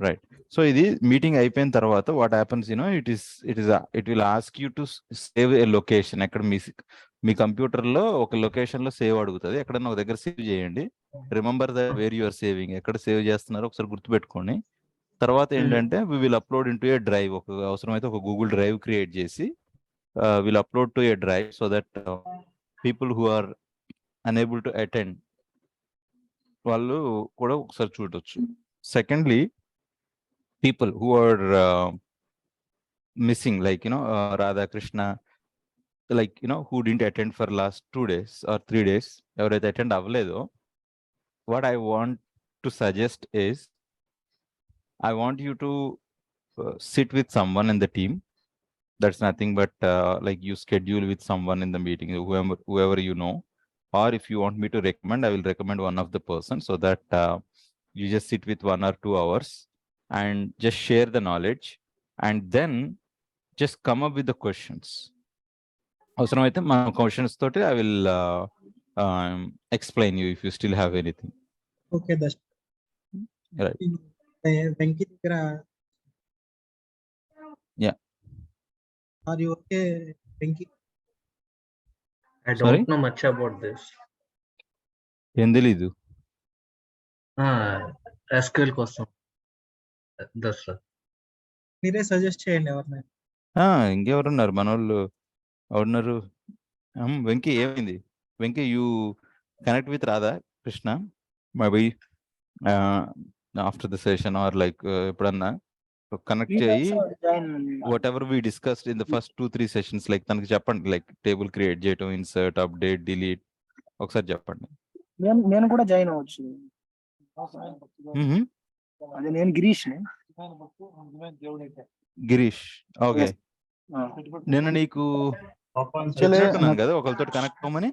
Right. So ఇది meeting అయిపోయిన తర్వాత what happens it will ask you to save a location. ఎక్కడ మీ computer లో ఒక లొకేషన్ లో సేవ్ అడుగుతుంది, ఎక్కడన్నా ఒక దగ్గర సేవ్ చేయండి. Remember the where you are saving, ఎక్కడ సేవ్ చేస్తున్నారో ఒకసారి గుర్తుపెట్టుకోండి. తర్వాత ఏంటంటే we will upload into a drive. ఒక అవసరమైతే ఒక గూగుల్ డ్రైవ్ క్రియేట్ చేసి will upload to a drive so that people who are unable to attend వాళ్ళు కూడా ఒకసారి చూడొచ్చు. Secondly, people who are missing, like Radha Krishna, like who didn't attend for last 2 days or 3 days, ఎవరైతే attend అవ్వలేదో, what I want to suggest is I want you to sit with someone in the team. That's nothing but like you schedule with someone in the meeting, whoever you know, or if you want me to recommend, I will recommend one of the person so that you just sit with 1 or 2 hours and just share the knowledge, and then just come up with the questions. అవసరమైతే మన questions తోటి I will explain you if you still have anything. Okay, that's Right. Venki దగ్గర Yeah. Are you okay, Venki? I don't Sorry? know much about this. ఏం తెలీదు. SQL కోసం. That's right. మీరే suggest చేయండి ఎవరినైనా. ఇంకెవరున్నారు మనోళ్ళు? ఎవరున్నారు? వెంకీ ఏమైంది? Venky you connect with Radha Krishna maybe after the session or like ఎప్పుడన్నా కనెక్ట్ చేయి. Whatever we discussed in the first 2-3 sessions, like తనకి చెప్పండి, లైక్ టేబుల్ క్రియేట్ చేయటం, ఇన్సర్ట్, అప్డేట్, డిలీట్ ఒకసారి చెప్పండి. నేను కూడా జాయిన్ అవ్వచ్చు. అదే నేను గిరీష్. ఓకే, నేను నీకు చెప్పినట్టున్నాను కదా ఒకరితో కనెక్ట్ అవ్వమని.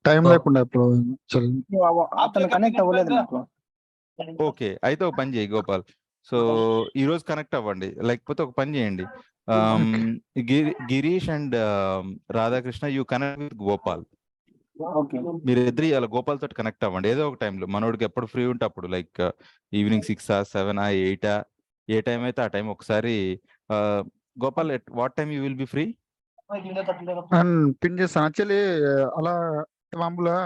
టైం లేకుండా అతను కనెక్ట్ అవ్వలేదు నాకు. ఓకే, అయితే ఒక పని చేయి గోపాల్. సో ఈ రోజు కనెక్ట్ అవ్వండి, లేకపోతే ఒక పని చేయండి, Girish and Radhakrishna you connect with Gopal. మీరు ఇద్దరు ఇలా గోపాల్ తోటి కనెక్ట్ అవ్వండి ఏదో ఒక టైంలో. మనోడికి ఎప్పుడు ఫ్రీ ఉంటే అప్పుడు, లైక్ ఈవినింగ్ 6, 7, 8, ఏ టైం అయితే ఆ టైం ఒకసారి. Gopal, at what time you will be free? Pin చేస్తాను. యాక్చువల్లీ అలా మామూలుగా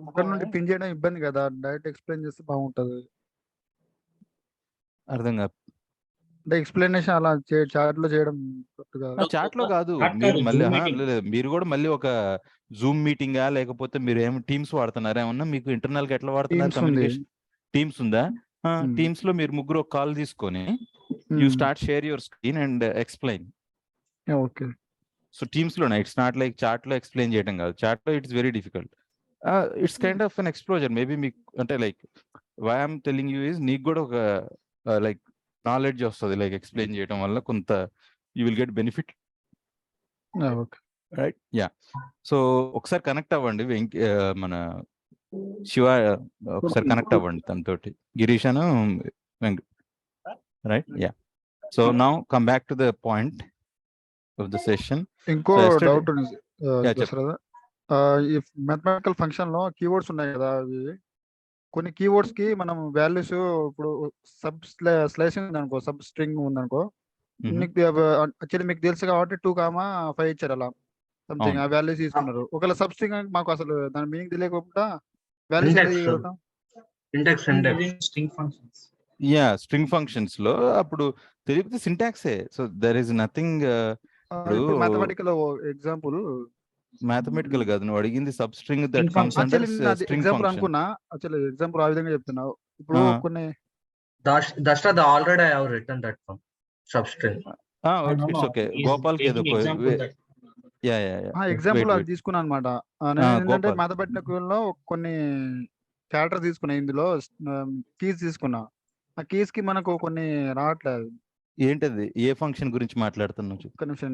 ఇక్కడ నుండి పిన్ చేయడం ఇబ్బంది కదా, డైరెక్ట్ ఎక్స్ప్లెయిన్ చేస్తే బాగుంటది. అర్థం కాదు. అంటే ఎక్స్ప్లెనేషన్ అలా చాట్ లో చేయడం చాట్ లో కాదు, మీరు మళ్ళీ మీరు కూడా మళ్ళీ ఒక జూమ్ మీటింగా, లేకపోతే మీరు ఏం టీమ్స్ వాడుతున్నారా? ఏమన్నా మీకు ఇంటర్నల్ గా ఎట్లా వాడుతున్నారు కమ్యూనికేషన్? టీమ్స్ ఉందా? టీమ్స్ లో మీరు ముగ్గురు ఒక కాల్ తీసుకొని you start share your screen and explain. Okay. So Teams లో ఇట్స్ నాట్ లైక్ చాట్ లో ఎక్స్ప్లెయిన్ చేయడం కాదు. చాట్ లో it's very difficult. It's kind of an exposure. Maybe మీకు అంటే like why I'm telling you is, నీకు కూడా ఒక లైక్ నాలెడ్జ్ వస్తుంది, లైక్ ఎక్స్ప్లెయిన్ చేయడం వల్ల కొంత you will get benefit. Right, yeah. So ఒకసారి కనెక్ట్ అవ్వండి మన శివ, ఒకసారి కనెక్ట్ అవ్వండి తనతోటి, గిరీష్ అను Venkat. Right, yeah. So now come back to the point of the session. ఇంకో డౌట్ ఉంది. ఈ మ్యాథమెటికల్ ఫంక్షన్ లో కీవర్డ్స్ ఉన్నాయి కదా, అవి కొన్ని కీవర్డ్స్ కి మనం వాల్యూస్, ఇప్పుడు సబ్ స్లైసింగ్ ఉందనుకో, సబ్ స్ట్రింగ్ ఉందనుకో, యాక్చువల్లీ మీకు తెలుసు కాబట్టి 2,5 ఇచ్చారు అలా సంథింగ్, ఆ వాల్యూస్ తీసుకున్నారు. ఒకవేళ సబ్ స్ట్రింగ్ మాకు అసలు దాని మీనింగ్ తెలియకుండా వాల్యూస్ తీయగలుగుతాం. యా, స్ట్రింగ్ ఫంక్షన్స్ లో అప్పుడు తెలియకపోతే సింటాక్సే. So there is nothing. Mathematical example, mathematical కాదు నువ్వు అడిగింది, substring that comes under string example function. అనుకున్నా. యాక్చువల్లీ ఎగ్జాంపుల్ ఆ విధంగా చెప్తున్నావు. ఇప్పుడు కొన్ని already I have written that from substring. It's okay. Gopal కి ఏదో ఎగ్జాంపుల్ అది తీసుకున్నాను అనమాట. నేను ఏంటంటే మ్యాథమెటికల్ లో కొన్ని క్యారెక్టర్ తీసుకున్నా, ఇందులో కీస్ తీసుకున్నా. ఆ కీస్ కి మనకు కొన్ని రావట్లేదు. ఏంటది? ఏ ఫంక్షన్ గురించి మాట్లాడుతున్నావు? ఒక్క నిమిషం.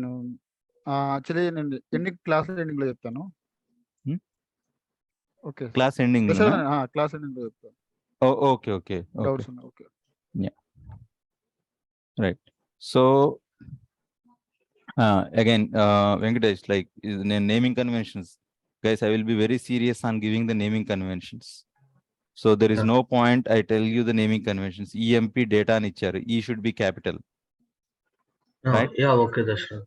యాక్చువల్లీ నేను క్లాస్ ఎండింగ్ లో చెప్తాను. Okay, class ending class ending లో చెప్తాను. ఓకే ఓకే, డౌట్స్ ఉన్నాయి. Okay, right. So again Venkatesh, like నేను naming conventions, guys, I will be very serious on giving the naming conventions. So there is Yeah. no point I tell you the naming conventions. EMP data అని ఇచ్చారు. E should be capital. Right? Yeah, okay, Dasharatha.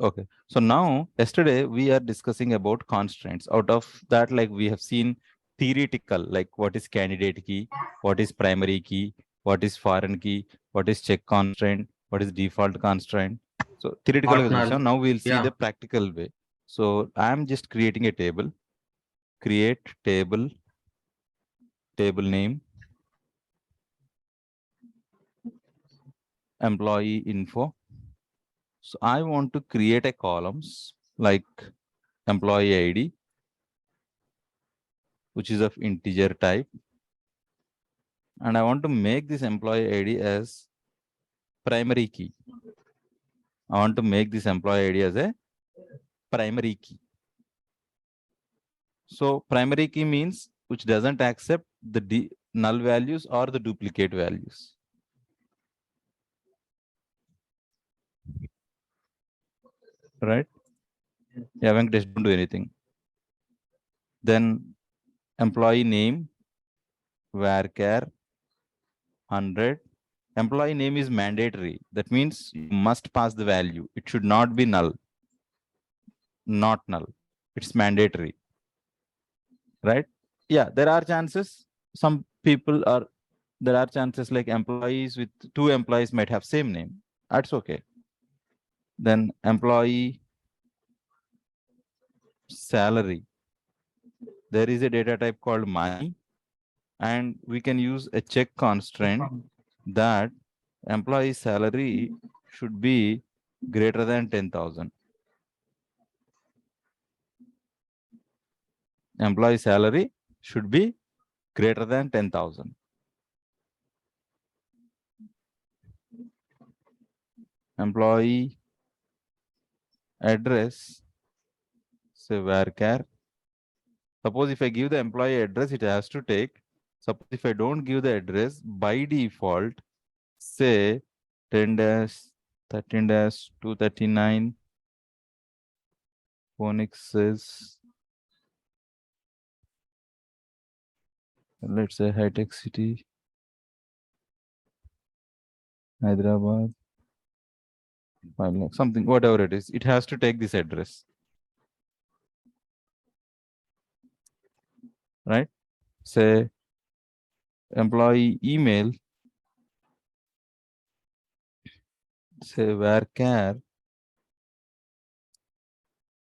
Okay. So now, yesterday we are discussing about constraints. Out of that, like we have seen theoretical, like what is candidate key, what is primary key, what is foreign key, what is check constraint, what is default constraint. So theoretical, Ordinal. now we'll see Yeah. the practical way. So I'm just creating a table. Create table, table name, employee info. So I want to create a columns like employee ID, which is of integer type. And I want to make this employee ID as primary key. I want to make this employee ID as a primary key. So primary key means which doesn't accept the null values or the duplicate values. Right? Yeah, Venkatesh, don't do anything. Then employee name, varchar 100. Employee name is mandatory. That means you must pass the value. It should not be null. Not null. It's mandatory. Right? Yeah, there are chances. Some people are, there are chances like employees with 2 employees might have same name. That's okay. Then employee salary. There is a data type called money, and we can use a check constraint that employee salary should be greater than 10,000. Employee salary should be greater than 10,000. Employee address, say varchar. Suppose if I give the employee address, it has to take. Suppose if I don't give the address, by default, say 10-13-239. Phoenix says, let's say High Tech City, Hyderabad, something, whatever it is, it has to take this address. Right? Say employee email, say varchar,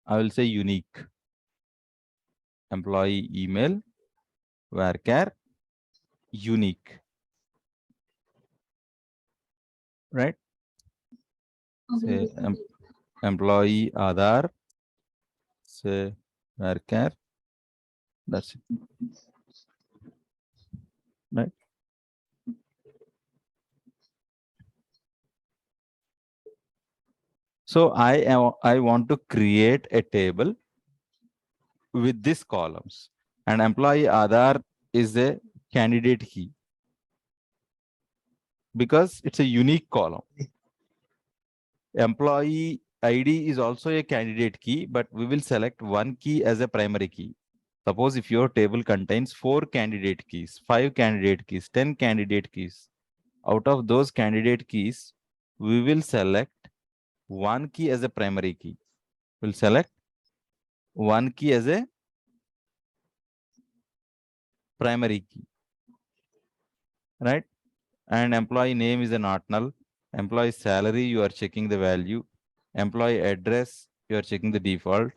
I will say unique. Employee email, varchar, unique. Right? Say employee Aadhaar, say varchar. That's it. Right? So I want to create a table with these columns, and employee Aadhaar is a candidate key because it's a unique column. Employee ID is also a candidate key, but we will select one key as a primary key. Suppose if your table contains 4 candidate keys, 5 candidate keys, 10 candidate keys, out of those candidate keys, we will select one key as a primary key. We'll select one key as a primary key. Right? And employee name is a not null. Employee salary, you are checking the value. Employee address, you are checking the default.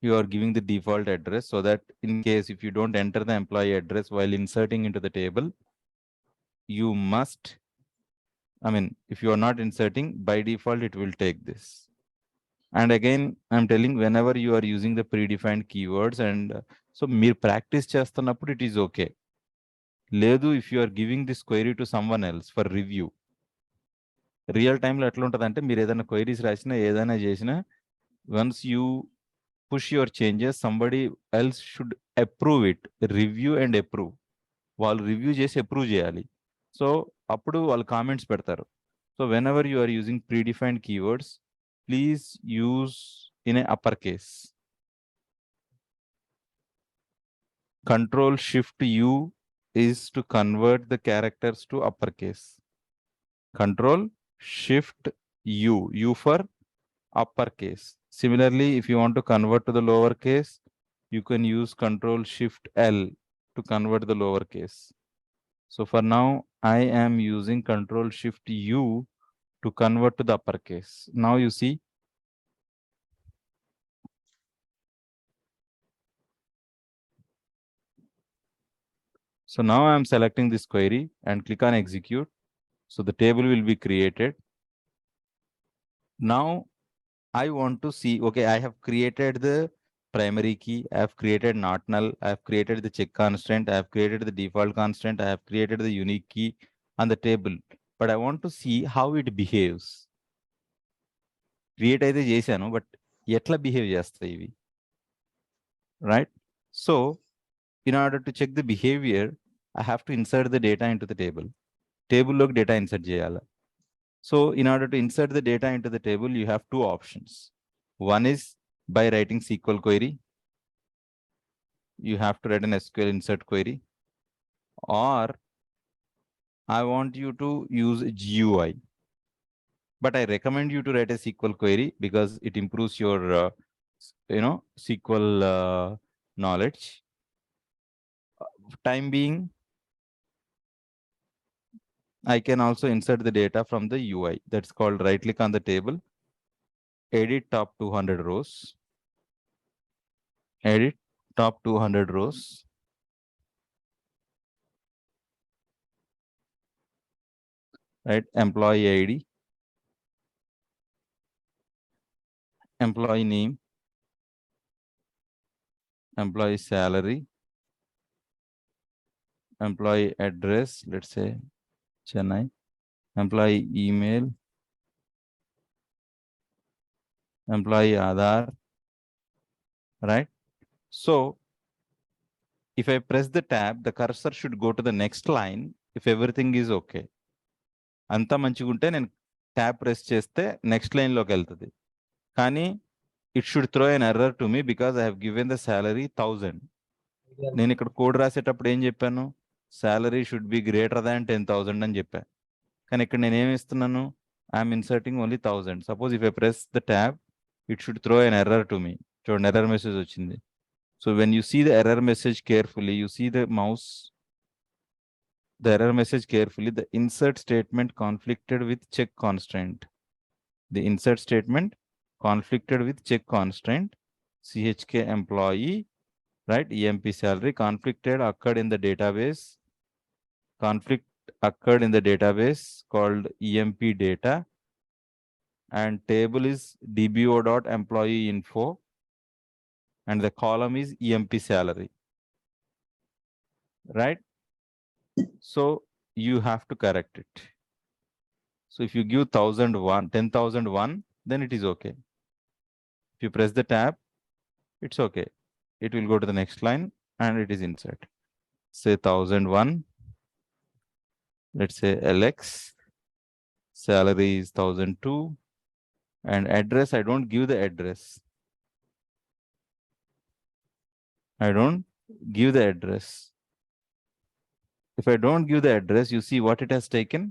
You are giving the default address so that in case if you don't enter the employee address while inserting into the table, you must, I mean, if you are not inserting, by default, it will take this. And again, I'm telling whenever you are using the predefined keywords, and so mere practice chestannappudu it is okay. Ledu, if you are giving this query to someone else for review, real time lo etla untadante meer edaina queries rasina edaina chesina, once you push your changes, somebody else should approve it, review and approve. వాళ్ళు review చేసి approve చేయాలి. So అప్పుడు వాళ్ళు comments పెడతారు. So whenever you are using predefined keywords, please use in a uppercase. Control Shift U is to convert the characters to uppercase. Control Shift U, U for uppercase. Similarly, if you want to convert to the lowercase, you can use Control Shift L to convert the lowercase. So for now, I am using Control Shift U to convert to the uppercase. Now you see. So now I'm selecting this query and click on execute. So the table will be created. Now I want to see, okay, I have created the primary key, I have created not null, I have created the check constraint, I have created the default constraint, I have created the unique key on the table, but I want to see how it behaves. Create అయితే చేశాను, but ఎట్లా behave చేస్తాయి ఇవి, right? So in order to check the behavior, I have to insert the data into the table. Table లోకి data insert చేయాలి. So in order to insert the data into the table, you have two options. One is by writing SQL query. You have to write an SQL insert query, or I want you to use GUI. But I recommend you to write a SQL query because it improves your, SQL knowledge. Time being, I can also insert the data from the UI. That's called right click on the table, edit top 200 rows, edit top 200 rows. Right, employee ID, employee name, employee salary, employee address, let's say Chennai, employee email, employee Aadhaar, right? So if I press the tab, the cursor should go to the next line if everything is okay. అంతా మంచిగుంటే నేను tab press చేస్తే next line లోకి వెళ్తుంది. కానీ it should throw an error to me because I have given the salary 1000. నేను ఇక్కడ code రాసేటప్పుడు ఏం చెప్పాను, salary should be greater than 10,000 అని చెప్పాను. కానీ ఇక్కడ నేను ఏమి ఇస్తున్నాను, I'm inserting only 1000. Suppose if I press the tab, it should throw an error to me. చూడండి, ఎర్రర్ మెసేజ్ వచ్చింది. So when you see the error message carefully, you see the mouse, the error message carefully, the insert statement conflicted with check constraint. The insert statement conflicted with check constraint, CHK employee, right? EMP salary conflicted occurred in the database. Conflict occurred in the database called EMP data, and table is dbo.employee info, and the column is EMP salary, right? So you have to correct it. So if you give 10,001, then it is okay. If you press the tab, it's okay. It will go to the next line and it is insert. Say 1001. Let's say LX. Salary is 1002. And address, I don't give the address. I don't give the address. If I don't give the address, you see what it has taken?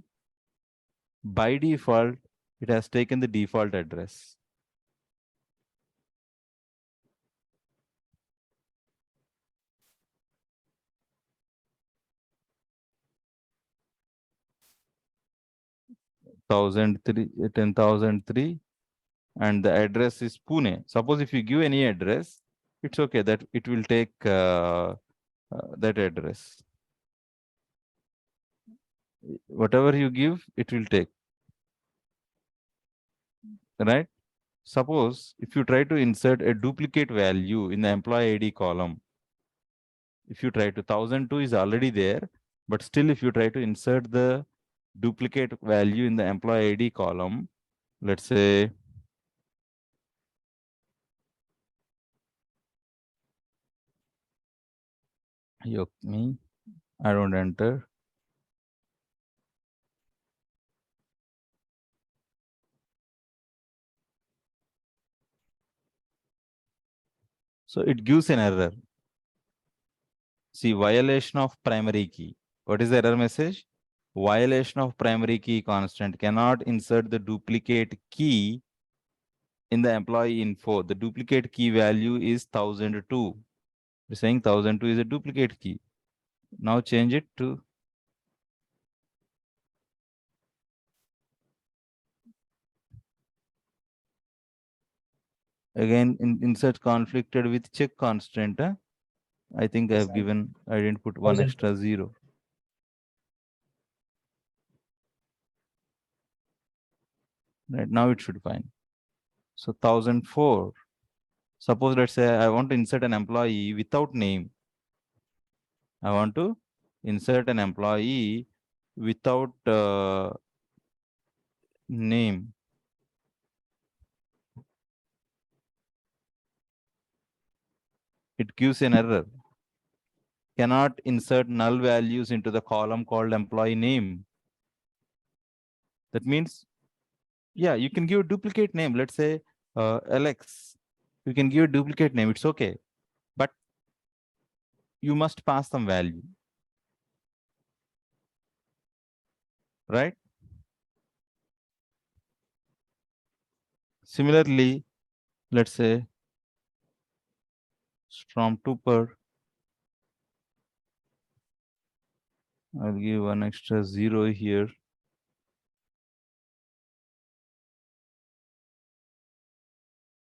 By default, it has taken the default address. $10,003, 10,003, and the address is Pune. Suppose if you give any address, it's okay that it will take that address. Whatever you give, it will take, right? Suppose if you try to insert a duplicate value in the employee ID column, if you try to, 1002 is already there, but still if you try to insert the duplicate value in the employee ID column, let's say me, I don't enter. So it gives an error. See, violation of primary key. What is the error message? Violation of primary key constant. Cannot insert the duplicate key in the employee info. The duplicate key value is 1002. We're saying 1002 is a duplicate key. Now change it to again insert conflicted with check constant. I think I have given, I didn't put one 1000. extra 0. Right now it should fine. So 1004. Suppose let's say I want to insert an employee without name. I want to insert an employee without name. It gives an error. Cannot insert null values into the column called employee name. That means, yeah, you can give a duplicate name. Let's say Alex. You can give a duplicate name. It's okay. But you must pass some value. Right? Similarly, let's say Stormtrooper. I'll give one extra 0 here.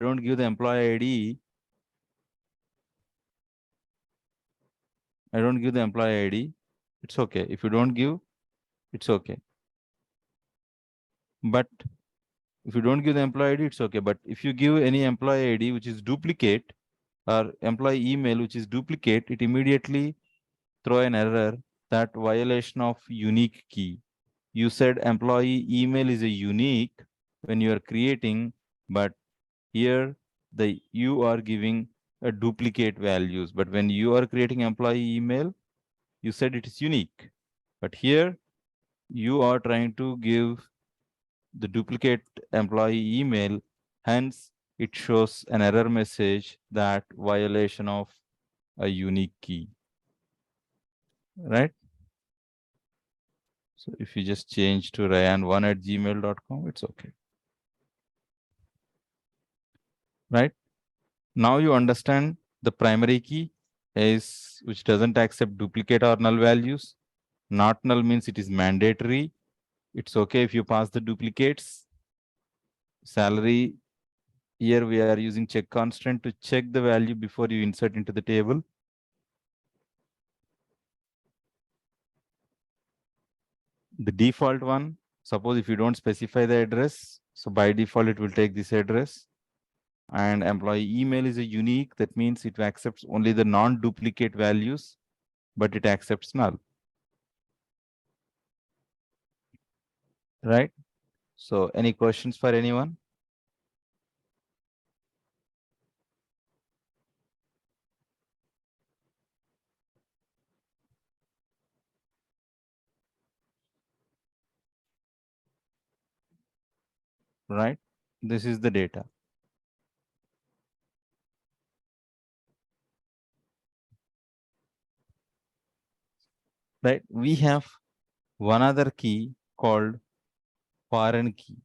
Don't give the employee ID. I don't give the employee ID. It's okay. If you don't give, it's okay. But if you don't give the employee ID, it's okay. But if you give any employee ID which is duplicate or employee email which is duplicate, it immediately throw an error that violation of unique key. You said employee email is a unique when you are creating, but here you are giving a duplicate values. But when you are creating employee email, you said it is unique. But here you are trying to give the duplicate employee email, hence it shows an error message that violation of a unique key. Right? So if you just change to ryan1@gmail.com, it's okay. Right? Now you understand the primary key is which doesn't accept duplicate or null values. Not null means it is mandatory. It's okay if you pass the duplicates. Salary, here we are using check constant to check the value before you insert into the table. The default one, suppose if you don't specify the address, so by default it will take this address. And employee email is a unique, that means it accepts only the non-duplicate values, but it accepts null. Right? So any questions for anyone? Right? This is the data. Right? We have one other key called foreign key.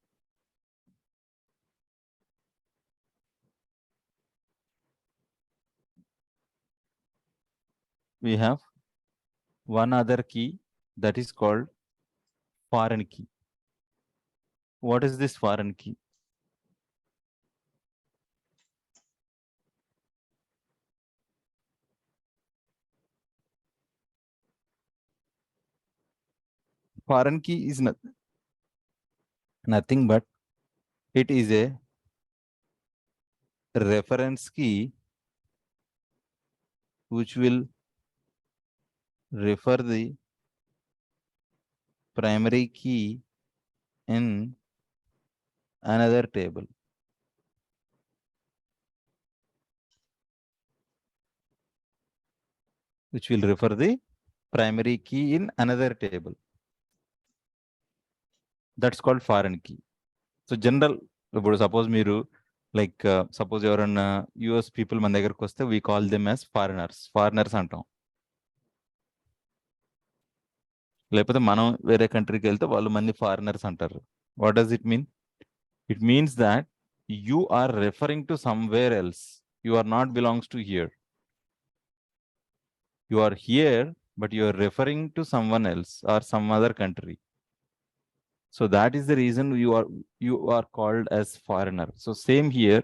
We have one other key that is called foreign key. What is this foreign key? Foreign key is nothing but it is a reference key which will refer the primary key in another table. Which will refer the primary key in another table. That's called foreign key. So general, suppose meeru like suppose ఎవరన్నా US people మన దగ్గరకు వస్తే we call them as foreigners. Foreigners అంటాం. లేకపోతే మనం వేరే కంట్రీకి వెళ్తే వాళ్ళు మంది ఫారినర్స్ అంటారు. What does it mean? It means that you are referring to somewhere else. You are not belongs to here. You are here, but you are referring to someone else or some other country. So that is the reason you are called as foreigner. So same here,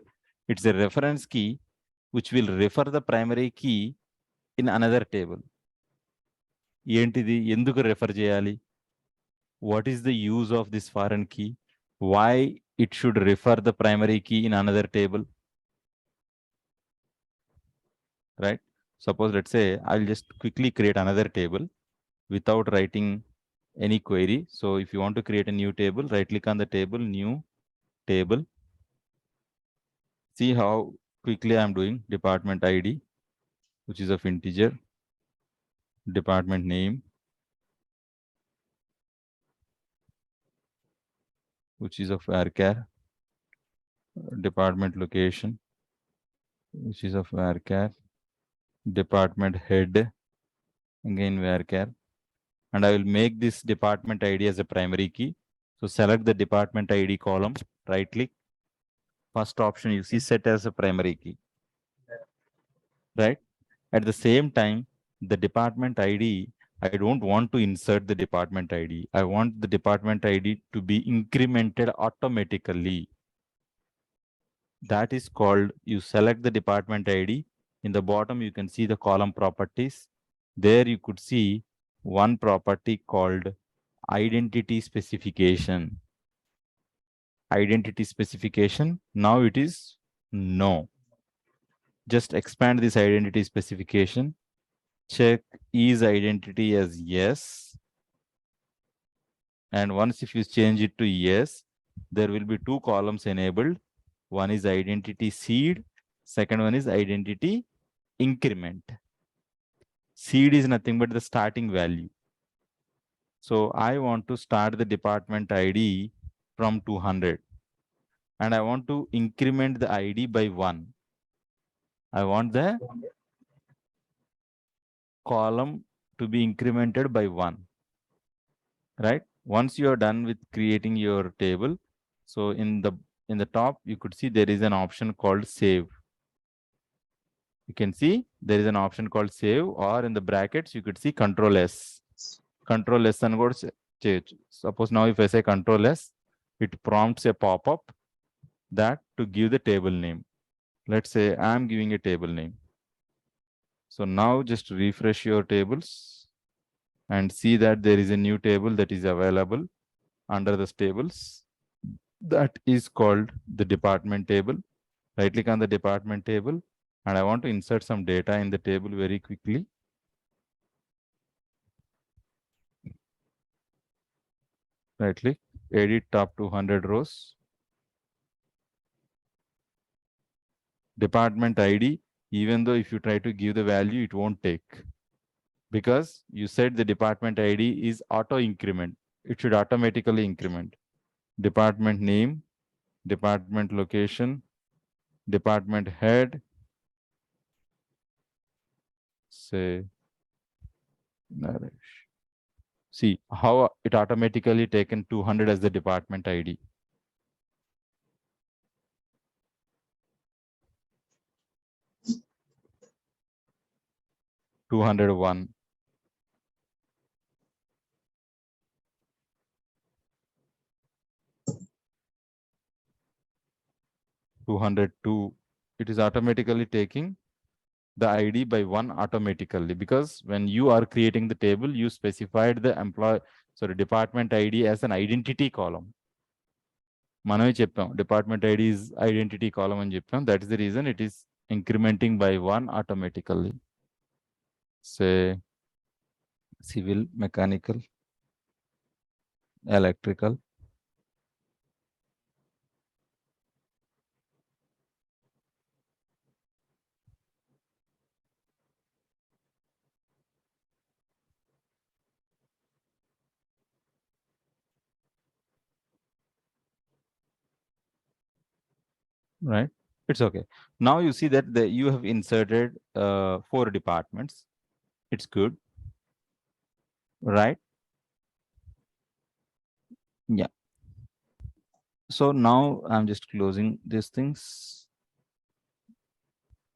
it's a reference key which will refer the primary key in another table. ఏంటిది, ఎందుకు refer చేయాలి? What is the use of this foreign key? Why it should refer the primary key in another table? Right? Suppose, let's say, I'll just quickly create another table without writing any query. So if you want to create a new table, right click on the table, new table. See how quickly I'm doing. Department ID, which is of integer. Department name, which is of varchar. Department location, which is of varchar. Department head, again varchar. And I will make this department ID as a primary key. So select the department ID column, right click. First option you see, set as a primary key. Right? At the same time, the department ID, I don't want to insert the department ID. I want the department ID to be incremented automatically. That is called, you select the department ID. In the bottom, you can see the column properties. There you could see one property called identity specification. Identity specification, now it is no. Just expand this identity specification. Check is identity as yes. And once if you change it to yes, there will be two columns enabled. One is identity seed. Second one is identity increment. Seed is nothing but the starting value. So I want to start the department ID from 200. And I want to increment the ID by 1. I want the column to be incremented by 1. Right? Once you are done with creating your table, so in the top, you could see there is an option called save. You can see there is an option called save, or in the brackets, you could see Control S. Control S and go change. Suppose now if I say Control S, it prompts a pop-up that to give the table name. Let's say I'm giving a table name. So now just refresh your tables and see that there is a new table that is available under the tables. That is called the department table. Right click on the department table, and I want to insert some data in the table very quickly. Right click, edit top 200 rows. Department ID, even though if you try to give the value, it won't take, because you said the department ID is auto increment. It should automatically increment. Department name, department location, department head, say Naresh. See how it automatically taken 200 as the department ID. $201. 202. It is automatically taking the ID by 1 automatically, because when you are creating the table, you specified the department ID as an identity column. మనమే చెప్పాం department ID is identity column అని చెప్పాం. That is the reason it is incrementing by 1 automatically. Say civil, mechanical, electrical. Right? It's okay. Now you see that you have inserted 4 departments. It's good. Right? Yeah. So now I'm just closing these things.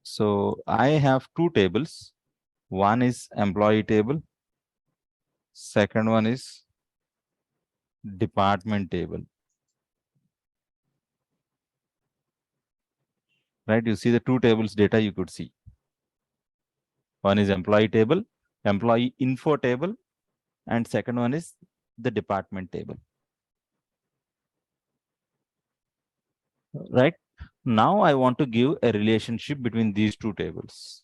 So I have two tables. One is employee table. Second one is department table. Right? You see the two tables data you could see. One is employee table, employee info table, and second one is the department table. Right? Now I want to give a relationship between these two tables.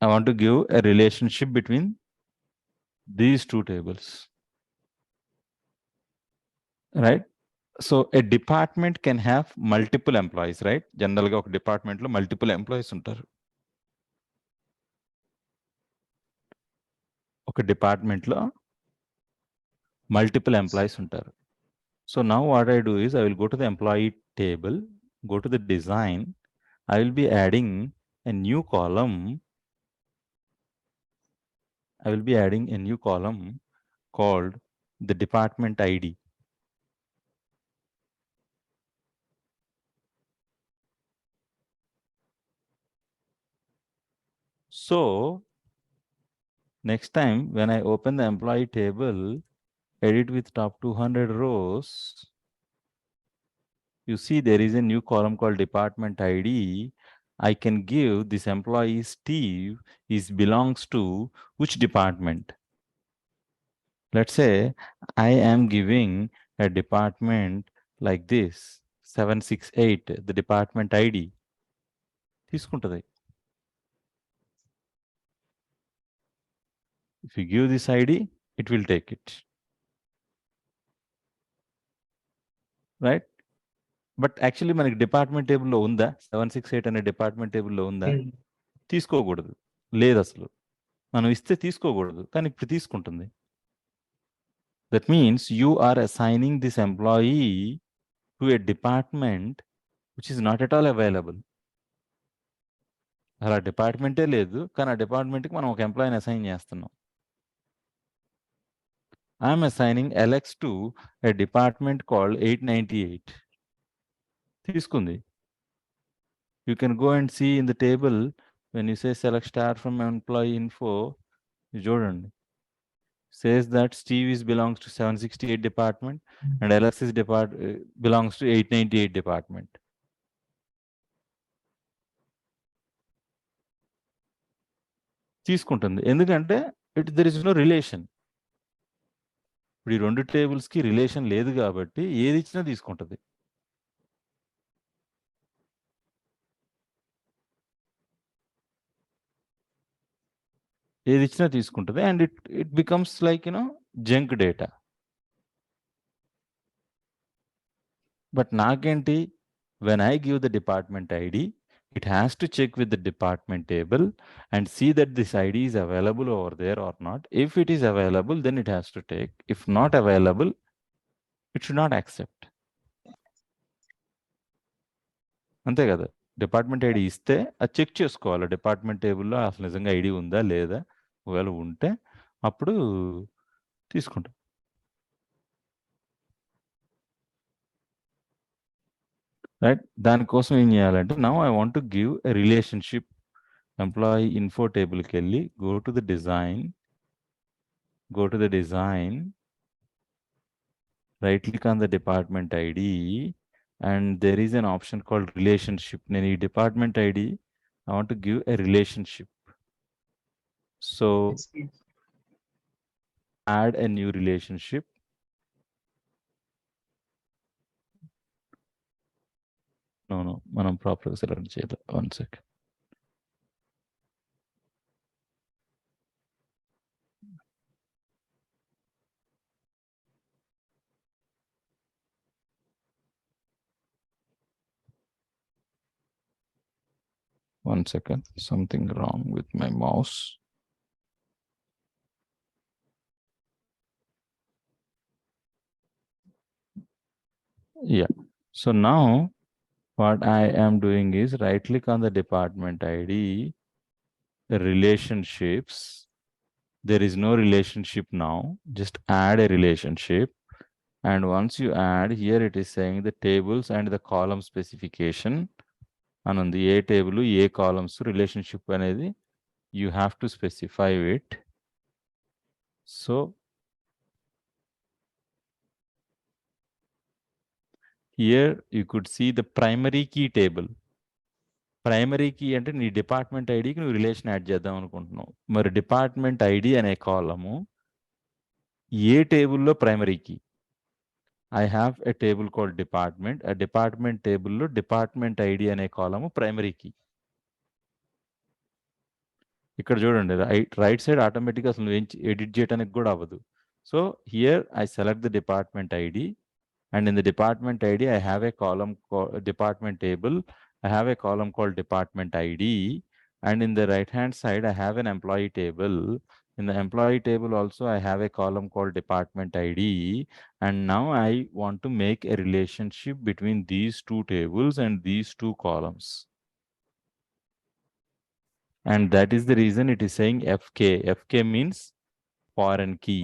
I want to give a relationship between these two tables. Right? So a department can have multiple employees, right? Generally, a department lo multiple employees ఉంటారు. ఒక department లో multiple employees ఉంటారు. So now what I do is I will go to the employee table, go to the design. I will be adding a new column. I will be adding a new column called the department ID. So next time when I open the employee table, edit with top 200 rows, you see there is a new column called department ID. I can give this employee Steve belongs to which department? Let's say I am giving a department like this, 768, the department ID. తీసుకుంటది. If you give this ID, it will take it. Right? But actually మనకి department టేబుల్లో ఉందా 768 అనే department టేబుల్లో ఉందా? తీసుకోకూడదు. లేదు అసలు. మనం ఇస్తే తీసుకోకూడదు. కానీ ఇప్పుడు తీసుకుంటుంది. That means you are assigning this employee to a department which is not at all available. అలా డిపార్ట్మెంటే లేదు, కానీ ఆ డిపార్ట్మెంట్కి మనం ఒక ఎంప్లాయీని అసైన్ చేస్తున్నాం. I'm assigning Alex to a department called 898. తీసుకుంది. You can go and see in the table when you say select star from employee info, చూడండి. Says that Steve belongs to 768 department and Alex belongs to 898 department. తీసుకుంటుంది. ఎందుకంటే there is no relation. ఇప్పుడు ఈ రెండు tables కి relation లేదు కాబట్టి ఏది ఇచ్చినా తీసుకుంటుంది. ఏది ఇచ్చినా తీసుకుంటుంది and it becomes like junk data. But నాకేంటి, when I give the department ID, it has to check with the department table and see that this ID is available over there or not. If it is available, then it has to take. If not available, it should not accept. అంతే కదా. Department ID ఇస్తే అది check చేసుకోవాలి. Department టేబుల్లో అసలు నిజంగా ID ఉందా లేదా, ఒకవేళ ఉంటే అప్పుడు తీసుకుంటాం. రైట్. దానికోసం ఏం చేయాలంటే now I want to give a relationship. Employee info టేబుల్కి వెళ్ళి go to the design, right click on the department ID and there is an option called relationship. నేను ఈ department ID I want to give a relationship. So add a new relationship. No, మనం ప్రాపర్గా select చేయాలి. One second. One second, something wrong with my mouse. Yeah. So now what I am doing is right click on the department ID, relationships. There is no relationship now. Just add a relationship. And once you add here, it is saying the tables and the column specification. And on the A table, A columns relationship anedi, you have to specify it. So here you could see the primary key table. Primary key అంటే నీ department ఐడికి నువ్వు relation add చేద్దాం అనుకుంటున్నావు. మరి department ID అనే column ఏ టేబుల్లో primary key? I have a table called department. ఆ డిపార్ట్మెంట్ టేబుల్లో డిపార్ట్మెంట్ ఐడి అనే కాలము ప్రైమరీ కీ. ఇక్కడ చూడండి రైట్ సైడ్ ఆటోమేటిక్గా అసలు నువ్వు ఎడిట్ చేయడానికి కూడా అవ్వదు. So here I select the department ID and in the department ID I have a column called department table. I have a column called department ID, and in the right hand side I have an employee table. In the employee table also I have a column called department ID, and now I want to make a relationship between these two tables and these two columns, and that is the reason it is saying FK. FK means foreign key.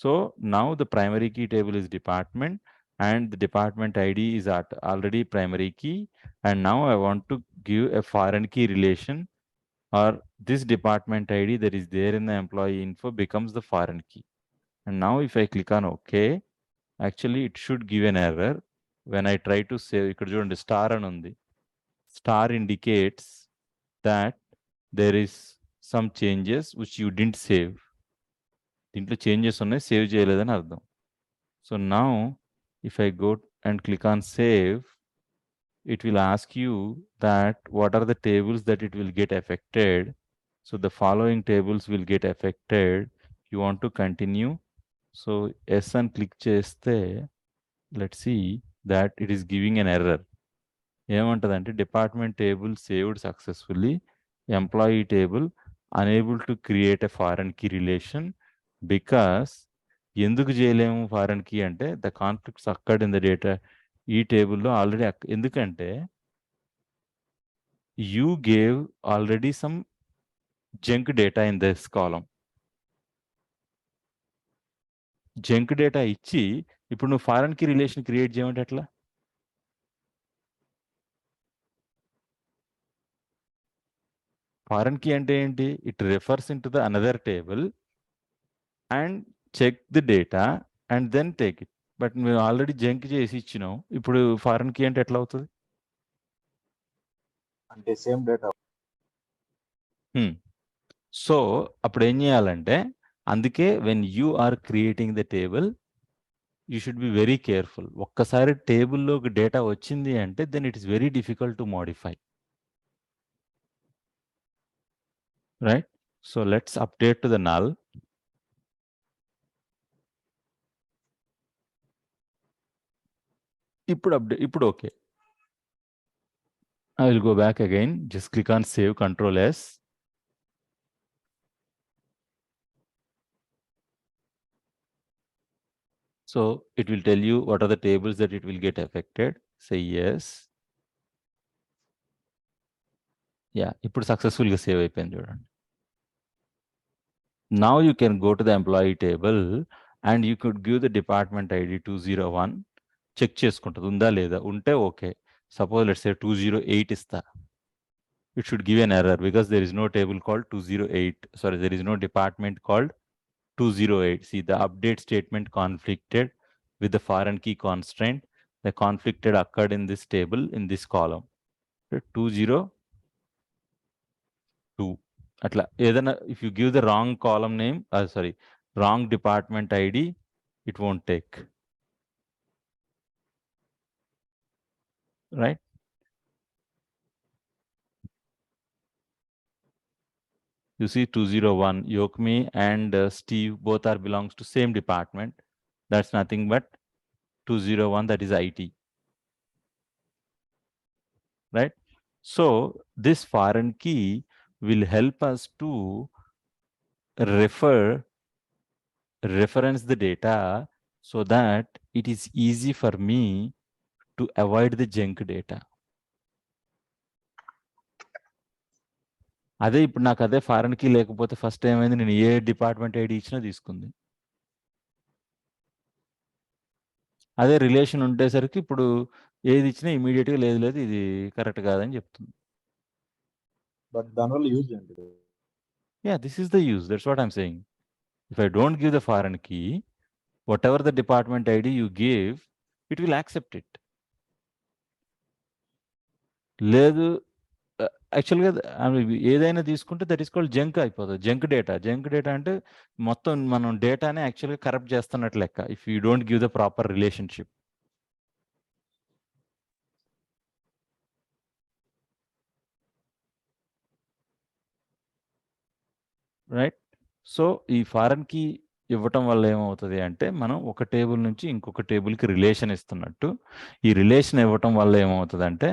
So now the primary key table is department, and the department ID is already primary key, and now I want to give a foreign key relation, or this department ID that is there in the employee info becomes the foreign key. And now if I click on OK, actually it should give an error when I try to save. Ikkada chudandi star ani undi. Star indicates that there is some changes which you didn't save. దీంట్లో changes ఉన్నాయి, save చేయలేదని అర్థం. So now if I go and click on save, it will ask you that what are the tables that it will get affected. So the following tables will get affected. You want to continue. So yes and click cheste. Let's see that it is giving an error. ఏమంటదంటే department table saved successfully, employee table unable to create a foreign key relation. Because ఎందుకు చేయలేము foreign key అంటే the conflicts occurred in the data ఈ టేబుల్లో already ఎందుకంటే you gave already some junk data in this column. Junk data ఇచ్చి ఇప్పుడు నువ్వు foreign key relation create చేయమంటే ఎట్లా? ఫారెన్ కీ అంటే ఏంటి? It refers in to the another table and check the data and then take it. But మేము already junk చేసి ఇచ్చినాం, ఇప్పుడు ఫారెన్ కీ అంటే ఎట్లా అవుతుంది? అంటే సేమ్ డేటా. సో అప్పుడు ఏం చేయాలంటే, అందుకే when you are creating the table you should be very careful. ఒక్కసారి టేబుల్లోకి డేటా వచ్చింది అంటే then it is very difficult to modify. Right? So let's update to the null. ఇప్పుడు okay. I will go back again. Just click on save, Control S. So it will tell you what are the tables that it will get affected. Say yes. Yeah, ఇప్పుడు successful గా save అయిపోయింది చూడండి. Now you can go to the employee table and you could give the department ID 201. Check చేసుకుంటుంది ఉందా లేదా, ఉంటే okay. Suppose let's సే 208 ఇస్తా, it should give an error because there is no table called 208. Sorry, there is no department called 208. See, the update statement conflicted with the foreign key constraint. The conflicted occurred in this table in this column. 202. Atla edana if you give the wrong column name, wrong department ID, it won't take. Right? You see 201, Yokmi and Steve both are belongs to same department. That's nothing but 201, that is IT. Right? So this foreign key will help us to reference the data so that it is easy for me to avoid the junk data. అదే ఇప్పుడు నాకు అదే foreign key లేకపోతే first ఏమైంది, నేను ఏ department ID ఇచ్చినా తీసుకుంది. అదే రిలేషన్ ఉండేసరికి ఇప్పుడు ఏది ఇచ్చినా ఇమీడియట్గా లేదు లేదు ఇది కరెక్ట్ కాదని చెప్తుంది. బట్ దానివల్ల యూజ్ ఏంటి? Yeah, this is the use. That's what I'm saying. If I don't give the foreign key, whatever the department ID you give, it will accept it. లేదు యాక్చువల్గా ఏదైనా తీసుకుంటే దట్ ఈస్ కాల్డ్ జంక్ అయిపోతుంది. Junk data అంటే మొత్తం మనం డేటానే యాక్చువల్గా corrupt చేస్తున్నట్టు లెక్క if you don't give the proper relationship. Right. So ఈ ఫారెన్ కీ ఇవ్వటం వల్ల ఏమవుతుంది అంటే మనం ఒక టేబుల్ నుంచి ఇంకొక టేబుల్కి రిలేషన్ ఇస్తున్నట్టు. ఈ రిలేషన్ ఇవ్వటం వల్ల ఏమవుతుంది అంటే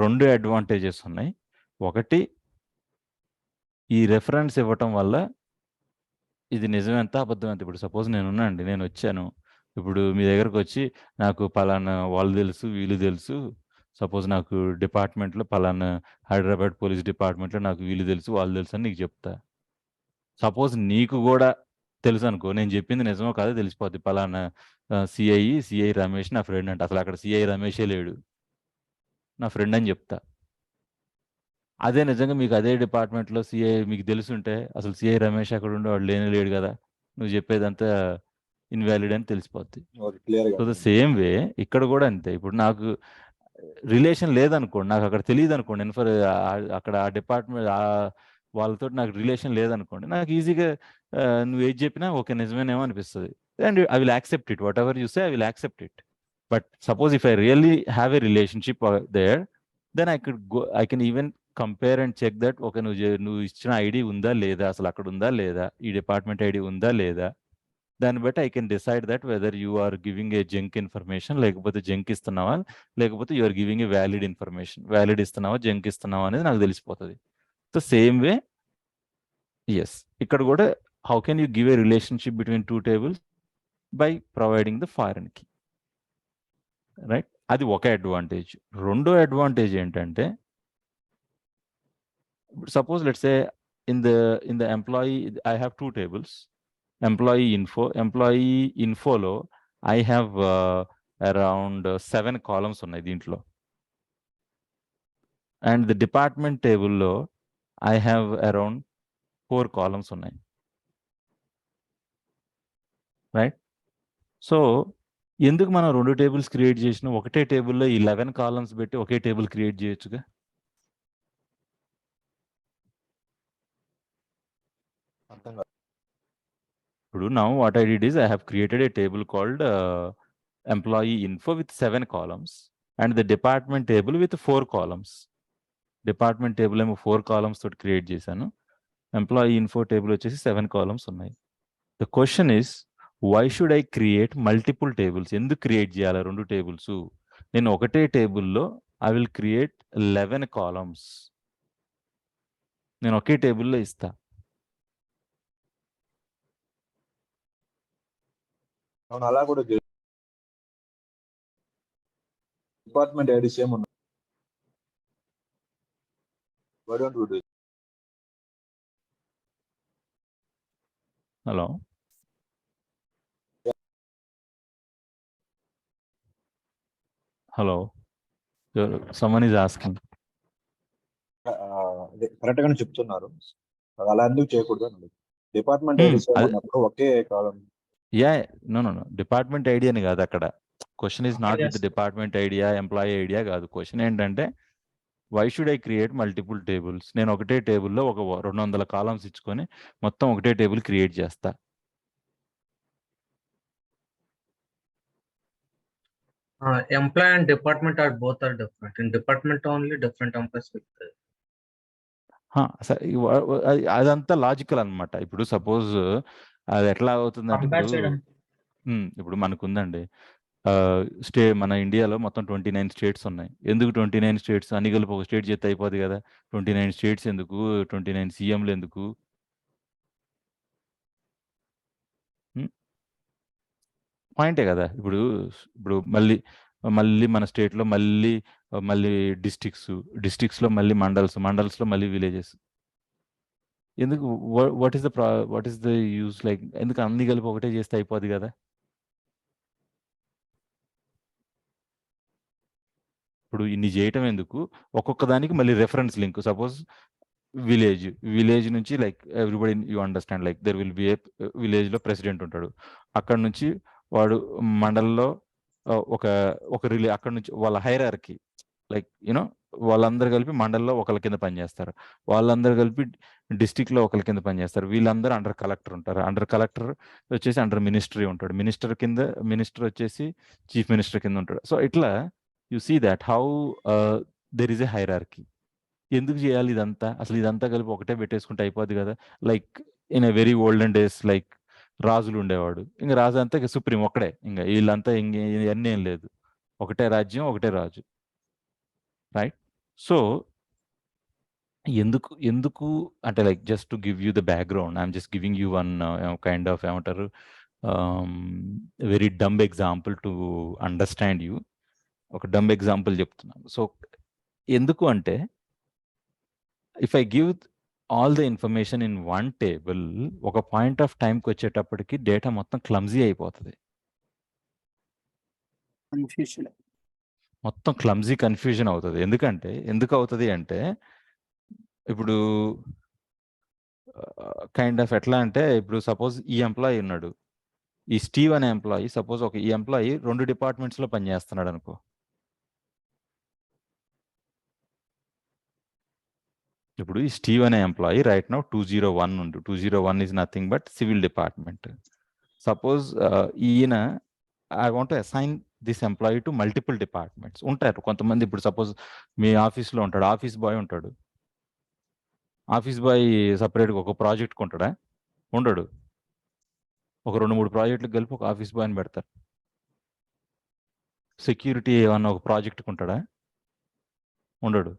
2 అడ్వాంటేజెస్ ఉన్నాయి. ఒకటి, ఈ రెఫరెన్స్ ఇవ్వటం వల్ల ఇది నిజం ఎంత అబద్ధం ఎంత. ఇప్పుడు సపోజ్ నేను వచ్చాను, ఇప్పుడు మీ దగ్గరకు వచ్చి నాకు పలానా వాళ్ళు తెలుసు వీళ్ళు తెలుసు, సపోజ్ నాకు డిపార్ట్మెంట్లో పలానా హైదరాబాద్ పోలీస్ డిపార్ట్మెంట్లో నాకు వీళ్ళు తెలుసు వాళ్ళు తెలుసు అని నీకు చెప్తా. సపోజ్ నీకు కూడా తెలుసు అనుకో, నేను చెప్పింది నిజమో కాదో తెలిసిపోద్ది. పలానా సిఐ రమేష్ నా ఫ్రెండ్ అంటే అసలు అక్కడ సిఐ రమేషే లేడు, నా ఫ్రెండ్ అని చెప్తా. అదే నిజంగా మీకు అదే డిపార్ట్మెంట్లో సిఐ మీకు తెలుసుంటే అసలు సిఐ రమేష్ అక్కడ ఉండేవాడు లేడు కదా, నువ్వు చెప్పేదంతా ఇన్వాలిడ్ అని తెలిసిపోద్ది. సో ద సేమ్ వే ఇక్కడ కూడా అంతే. ఇప్పుడు నాకు రిలేషన్ లేదనుకోండి, నాకు అక్కడ తెలియదు అనుకోండి, అక్కడ ఆ డిపార్ట్మెంట్ వాళ్ళతో నాకు రిలేషన్ లేదనుకోండి, నాకు ఈజీగా నువ్వు ఏది చెప్పినా ఓకే నిజమేనేమో అనిపిస్తుంది. And I will accept it, whatever you say I will accept it. But suppose if I really have a relationship there, then I can even compare and check that okay నువ్వు ఇచ్చిన ID ఉందా లేదా, అసలు అక్కడ ఉందా లేదా, ఈ department ID ఉందా లేదా. దాన్ని బట్టి I can decide that whether you are giving a junk information, లేకపోతే జంక్ ఇస్తున్నావా, లేకపోతే you are giving a valid information, valid ఇస్తున్నావా జంక్ ఇస్తున్నావా అనేది నాకు తెలిసిపోతుంది. సో సేమ్ వే ఎస్ ఇక్కడ కూడా how can you give a relationship between 2 tables by providing the foreign key. Right, అది ఒక అడ్వాంటేజ్. రెండో అడ్వాంటేజ్ ఏంటంటే, suppose let's say in the employee I have 2 tables, employee info లో I have around 7 columns ఉన్నాయి దీంట్లో, and the department table లో I have around 4 columns ఉన్నాయి. Right, so ఎందుకు మనం 2 tables క్రియేట్ చేసినా ఒకటే టేబుల్లో 11 columns పెట్టి ఒకే టేబుల్ క్రియేట్ చేయొచ్చుగా. ఇప్పుడు now what I did is I have created a table called employee info with 7 columns and the department table with 4 columns. Department table ఏమో 4 columns తోటి క్రియేట్ చేశాను, employee info table వచ్చేసి 7 columns ఉన్నాయి. The question is why should I create multiple tables? ఎందుకు create చేయాలి 2 tables? నేను ఒకటే టేబుల్లో I will create 11 columns. నేను ఒకే టేబుల్లో ఇస్తా. అవును, అలా కూడా డిపార్ట్మెంట్ ఐడి సేమ్ ఉన్నాయి. Why don't we do it? Hello someone is asking. Correct గానే చెప్తున్నారు, అలా ఎందుకు చేయకూడదు అని. డిపార్ట్మెంట్ ఐడి సేమ్ ఉన్నప్పుడు ఒకే కాలం. No. డిపార్ట్మెంట్ ఐడి అని కాదు అక్కడ. Question is not with department idea employee idea కాదు. క్వశ్చన్ ఏంటంటే why should I create multiple tables? నేను ఒకటే టేబుల్లో ఒక 200 కాలమ్స్ ఇచ్చుకొని మొత్తం ఒకటే టేబుల్ క్రియేట్ చేస్తా. Employee and department are both are different. In department only different employees with అదంతా లాజికల్ అన్నమాట. ఇప్పుడు సపోజ్ అది ఎట్లా అవుతుందంటే, ఇప్పుడు మనకుందండి మన ఇండియాలో మొత్తం 29 స్టేట్స్ ఉన్నాయి. ఎందుకు 29 స్టేట్స్? అన్ని కలిపి ఒక స్టేట్ చేస్తే అయిపోద్ది కదా. 29 స్టేట్స్ ఎందుకు? 29 సీఎంలు ఎందుకు? పాయింటే కదా. ఇప్పుడు ఇప్పుడు మళ్ళీ మళ్ళీ మన స్టేట్లో మళ్ళీ డిస్ట్రిక్ట్స్లో మళ్ళీ మండల్స్లో మళ్ళీ విలేజెస్. ఎందుకు? What is the use? Like ఎందుకు అన్ని కలిపి ఒకటే చేస్తే అయిపోద్ది కదా. ఇప్పుడు ఇన్ని చేయటం ఎందుకు? ఒక్కొక్క దానికి మళ్ళీ రెఫరెన్స్ లింక్. సపోజ్ విలేజ్ నుంచి like everybody you understand, like there will be a విలేజ్లో ప్రెసిడెంట్ ఉంటాడు. అక్కడ నుంచి వాడు మండలంలో ఒక రిలే, అక్కడ నుంచి వాళ్ళ హైరార్కీ, లైక్ యూనో వాళ్ళందరూ కలిపి మండలంలో ఒకళ్ళ కింద పనిచేస్తారు, వాళ్ళందరూ కలిపి డిస్టిక్లో ఒకళ్ళ కింద పనిచేస్తారు. వీళ్ళందరూ అండర్ కలెక్టర్ ఉంటారు. అండర్ కలెక్టర్ వచ్చేసి అండర్ మినిస్ట్రీ ఉంటాడు. మినిస్టర్ వచ్చేసి చీఫ్ మినిస్టర్ కింద ఉంటాడు. సో ఇట్లా you see that how there is a hierarchy. ఎందుకు చేయాలి ఇదంతా? అసలు ఇదంతా కలిపి ఒకటే పెట్టేసుకుంటే అయిపోద్ది కదా. Like in a very olden days, like రాజులు ఉండేవాడు, ఇంకా రాజు అంతా ఇక సుప్రీం ఒక్కడే, ఇంకా వీళ్ళంతా ఇవన్నీ ఏం లేదు, ఒకటే రాజ్యం ఒకటే రాజు, రైట్? సో ఎందుకు అంటే like just to give you the background, I'm just giving you one kind of ఏమంటారు very dumb example to understand you. ఒక డంబ్ ఎగ్జాంపుల్ చెప్తున్నాను. సో ఎందుకు అంటే if I give all the information in one table, ఒక point of టైంకి వచ్చేటప్పటికి data మొత్తం క్లమ్జీ అయిపోతుంది. మొత్తం కన్ఫ్యూజన్ అవుతుంది. ఎందుకు అవుతుంది అంటే ఇప్పుడు కైండ్ ఆఫ్ ఎట్లా అంటే, ఇప్పుడు సపోజ్ ఈ ఎంప్లాయీ ఉన్నాడు, ఈ స్టీవ్ అనే ఎంప్లాయీ, సపోజ్ ఈ ఎంప్లాయీ 2 డిపార్ట్మెంట్స్లో పనిచేస్తున్నాడు అనుకో. ఇప్పుడు ఈ స్టీవ్ అనే ఎంప్లాయీ రైట్ నౌ 201 ఉండు. 201 is nothing but civil department. Suppose ఈయన I want to assign this employee to multiple departments. ఉంటారు కొంతమంది. ఇప్పుడు సపోజ్ మీ ఆఫీస్లో ఉంటాడు, ఆఫీస్ బాయ్ ఉంటాడు. ఆఫీస్ బాయ్ సపరేట్గా ఒక ప్రాజెక్ట్ కొంటాడా? ఉండడు. ఒక 2-3 ప్రాజెక్టులకు కలిపి ఒక ఆఫీస్ బాయ్ అని పెడతారు. సెక్యూరిటీ ఏమన్నా ఒక ప్రాజెక్ట్ కొంటాడా? ఉండడు.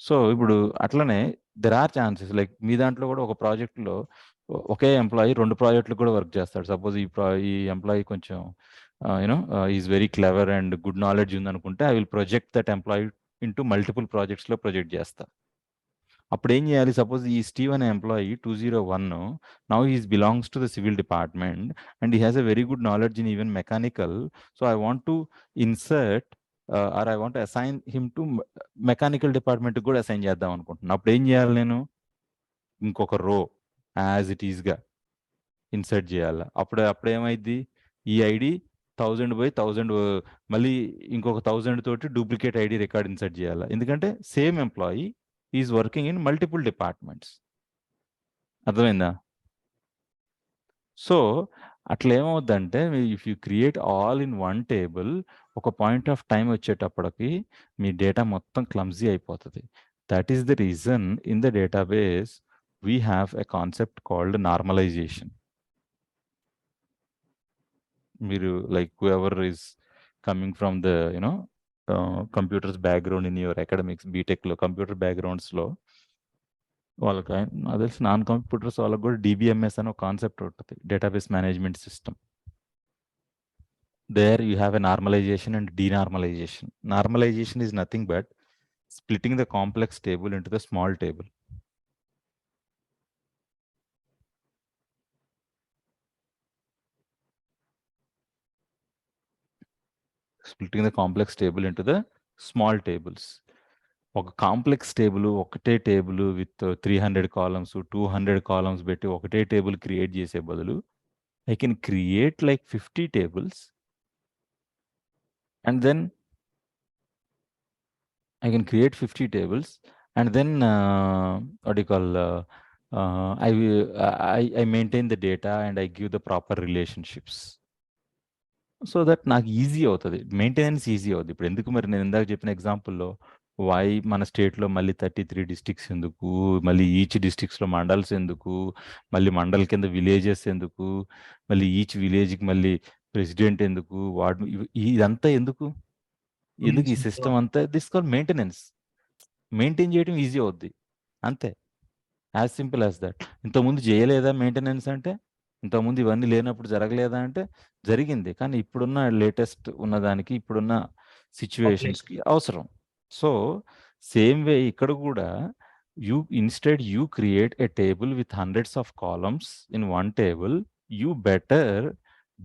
సో ఇప్పుడు అట్లనే దెర్ ఆర్ ఛాన్సెస్, లైక్ మీ దాంట్లో కూడా ఒక ప్రాజెక్ట్లో ఒకే ఎంప్లాయీ 2 ప్రాజెక్టులు కూడా వర్క్ చేస్తాడు. సపోజ్ ఈ ఎంప్లాయీ కొంచెం you know is very clever and good knowledge ఉందనుకుంటే, I will project that employee into multiple ప్రాజెక్ట్స్లో ప్రొజెక్ట్ చేస్తా. అప్పుడు ఏం చేయాలి? సపోజ్ ఈ స్టీవ్ అనే employee 201 now is belongs to the civil department and he has a very good knowledge in even mechanical. So I want to insert or I want assign him to mechanical department కూడా assign చేద్దాం అనుకుంటున్నాను. అప్పుడు ఏం చేయాలి? నేను ఇంకొక రో as it ఈస్గా ఇన్సర్ట్ చేయాలి. అప్పుడు ఏమైంది? ఈ ఐడి 1000/1000 మళ్ళీ ఇంకొక 1000 తోటి డూప్లికేట్ ఐడి రికార్డ్ ఇన్సర్ట్ చేయాలి. ఎందుకంటే same employee is working in multiple departments. అర్థమైందా? సో అట్లా ఏమవుద్దంటే, if you create all in one table, ఒక పాయింట్ ఆఫ్ టైం వచ్చేటప్పటికి మీ డేటా మొత్తం క్లమ్జీ అయిపోతుంది. That is the reason in the database we have a concept called normalization. మీరు like whoever is coming from the you know computers background in your academics, బీటెక్లో computer బ్యాక్గ్రౌండ్స్లో వాళ్ళకి నాకు తెలిసి నాన్ కంప్యూటర్స్ వాళ్ళకి కూడా డిబిఎంఎస్ అని ఒక కాన్సెప్ట్ ఉంటుంది, database management system. There you have a normalization and denormalization. Normalization is nothing but splitting the complex table into the small table. Splitting the complex table into the small tables. ఒక complex table, ఒకటే table with 300 columns 200 columns పెట్టి ఒకటే table create చేసే బదులు I can create like 50 tables and then I can create 50 tables and then what do you call I maintain the data and I give the proper relationships so that నాకు easy అవుతుంది, maintenance easy అవుతుంది. ఇప్పుడు ఎందుకు మరి నేను ఇందాక చెప్పిన ఎగ్జాంపుల్లో why మన స్టేట్లో మళ్ళీ 33 డిస్ట్రిక్ట్స్ ఎందుకు, మళ్ళీ ఈచ్ డిస్ట్రిక్ట్స్లో మండల్స్ ఎందుకు, మళ్ళీ మండల్ కింద విలేజెస్ ఎందుకు, మళ్ళీ ఈచ్ విలేజ్కి మళ్ళీ ప్రెసిడెంట్ ఎందుకు, వార్డు, ఇదంతా ఎందుకు ఈ సిస్టమ్ అంతా? This call maintenance. మెయింటైన్ చేయడం ఈజీ అవుద్ది అంతే, యాజ్ సింపుల్ యాజ్ దట్. ఇంతకుముందు చేయలేదా మెయింటెనెన్స్ అంటే? ఇంతకుముందు ఇవన్నీ లేనప్పుడు జరగలేదా అంటే జరిగింది, కానీ ఇప్పుడున్న లేటెస్ట్ ఉన్నదానికి ఇప్పుడున్న సిచ్యువేషన్స్కి అవసరం. సో సేమ్ వే ఇక్కడ కూడా you create a table with hundreds of columns in one table. You better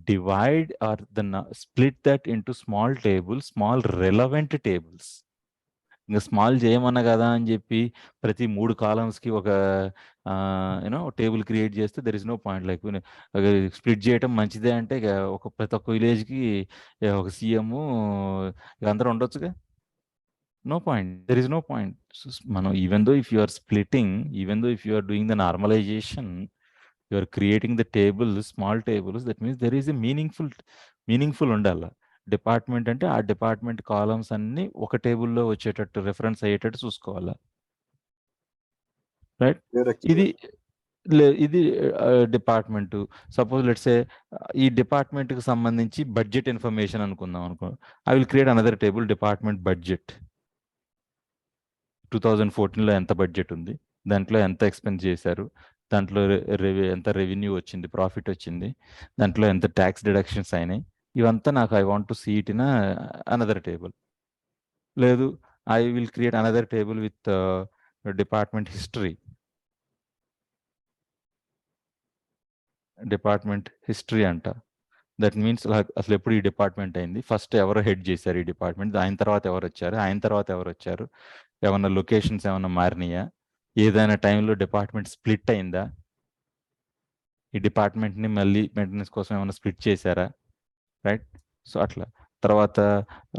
divide or split that into small tables, small relevant tables. ఇంకా స్మాల్ చేయమన్నా కదా అని చెప్పి ప్రతి 3 కాలమ్స్కి ఒక టేబుల్ క్రియేట్ చేస్తే there is no point. Like split చేయటం మంచిదే అంటే ఇక ప్రతి ఒక్క విలేజ్కి ఒక సీఎం అందరూ ఉండొచ్చుగా. No point. There is no point. So, even though if you are splitting, even though if you are doing the normalization, you are creating the tables, small tables, that means there is a meaningful undala. Department అంటే ఆ department columns అన్ని ఒక టేబుల్లో వచ్చేటట్టు reference అయ్యేటట్టు చూసుకోవాలా, right? ఇది department. Suppose let's say ఈ డిపార్ట్మెంట్కి సంబంధించి బడ్జెట్ ఇన్ఫర్మేషన్ అనుకుందాం అనుకో. I will create another table, department budget. 2014లో ఎంత బడ్జెట్ ఉంది, దాంట్లో ఎంత ఎక్స్పెన్స్ చేశారు, దాంట్లో ఎంత రెవెన్యూ వచ్చింది, ప్రాఫిట్ వచ్చింది, దాంట్లో ఎంత ట్యాక్స్ డిడక్షన్స్ అయినాయి, ఇవంతా నాకు I want to see it in another table. లేదు, I will create another table with department history. Department history అంట. దట్ మీన్స్ అసలు ఎప్పుడు ఈ డిపార్ట్మెంట్ అయింది, ఫస్ట్ ఎవరు హెడ్ చేశారు ఈ డిపార్ట్మెంట్, ఆయన తర్వాత ఎవరు వచ్చారు, ఆయన తర్వాత ఎవరు వచ్చారు, ఏమన్నా లొకేషన్స్ ఏమన్నా మారినాయా, ఏదైనా టైంలో డిపార్ట్మెంట్ స్ప్లిట్ అయిందా, ఈ డిపార్ట్మెంట్ని మళ్ళీ మెయింటెనెన్స్ కోసం ఏమైనా స్ప్లిట్ చేశారా, రైట్? సో అట్లా. తర్వాత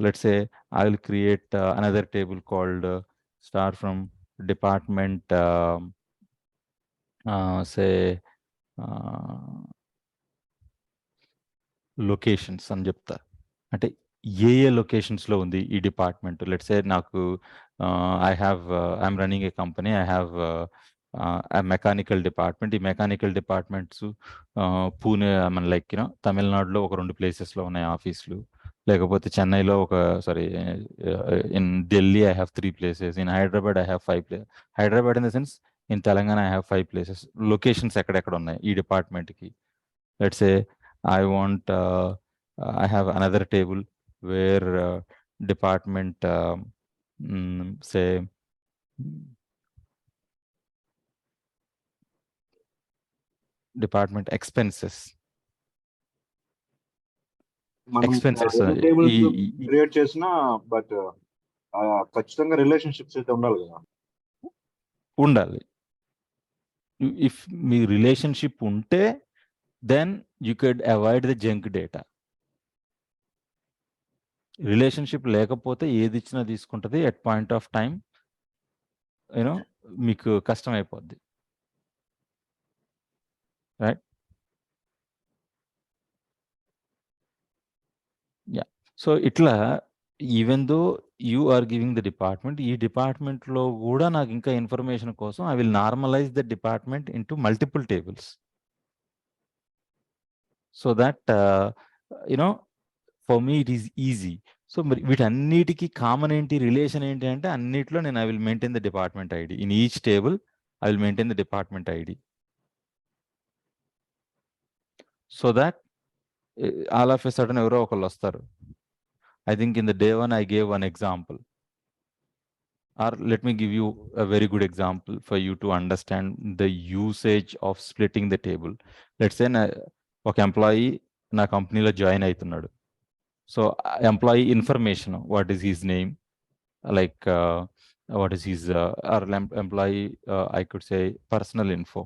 let's say I will create another table called start from department say locations అని చెప్తా. అంటే ఏ లొకేషన్స్లో ఉంది ఈ డిపార్ట్మెంట్. లెట్స్ సే నాకు I'm running A company, I have mechanical department. ఈ మెకానికల్ డిపార్ట్మెంట్స్ పూణే లైక్ తమిళనాడులో ఒక 2 ప్లేసెస్లో ఉన్నాయి ఆఫీసులు, లేకపోతే చెన్నైలో in Delhi I have 3 places, in Hyderabad I have 5 places. Hyderabad in the sense in Telangana I have 5 places. Locations ఎక్కడెక్కడ ఉన్నాయి ఈ డిపార్ట్మెంట్కి. Let's say I want I have another table where department say department expenses. Create చేసినా బట్ ఖచ్చితంగా relationships అయితే ఉండాలి కదా. ఉండాలి. ఇఫ్ మీ రిలేషన్షిప్ ఉంటే then you could avoid the junk data. Relationship లేకపోతే ఏది ఇచ్చినా తీసుకుంటుంది, ఎట్ పాయింట్ ఆఫ్ టైం మీకు కష్టం అయిపోద్ది, రైట్? యా. సో ఇట్లా even though you are giving the department, ఈ డిపార్ట్మెంట్లో కూడా నాకు ఇంకా ఇన్ఫర్మేషన్ కోసం I will normalize the department into multiple tables. So that for me it is easy. So మరి వీటన్నిటికీ కామన్ ఏంటి, రిలేషన్ ఏంటి అంటే అన్నిట్లో నేను I will maintain the department ID. In each table I will maintain the department ID. So that all of a sudden ఎవరో ఒకళ్ళు వస్తారు. I think in the day 1 I gave one example, or let me give you a very good example for you to understand the usage of splitting the table. Let's say ఒక employee నా కంపెనీలో join అవుతున్నాడు. So employee information, what is his name, like what is his or employee I could say personal info,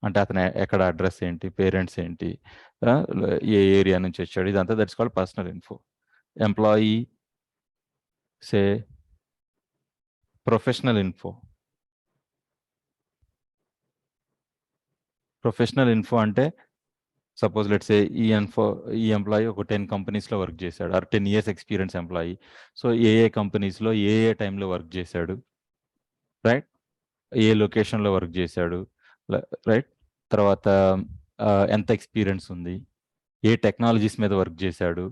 అంటే అతను ఎక్కడ address ఏంటి, parents ఏంటి, ఏ area నుంచి వచ్చాడు, ఇదంతా that's called personal info. Employee say professional info. Professional info అంటే suppose let's say ఈ ఎంప్లాయీ ఒక 10 కంపెనీస్లో వర్క్ చేశాడు, or 10 years experience employee. So ఏ కంపెనీస్లో ఏ టైంలో వర్క్ చేశాడు, రైట్? ఏ లొకేషన్లో వర్క్ చేశాడు, రైట్? తర్వాత ఎంత ఎక్స్పీరియన్స్ ఉంది, ఏ టెక్నాలజీస్ మీద వర్క్ చేశాడు.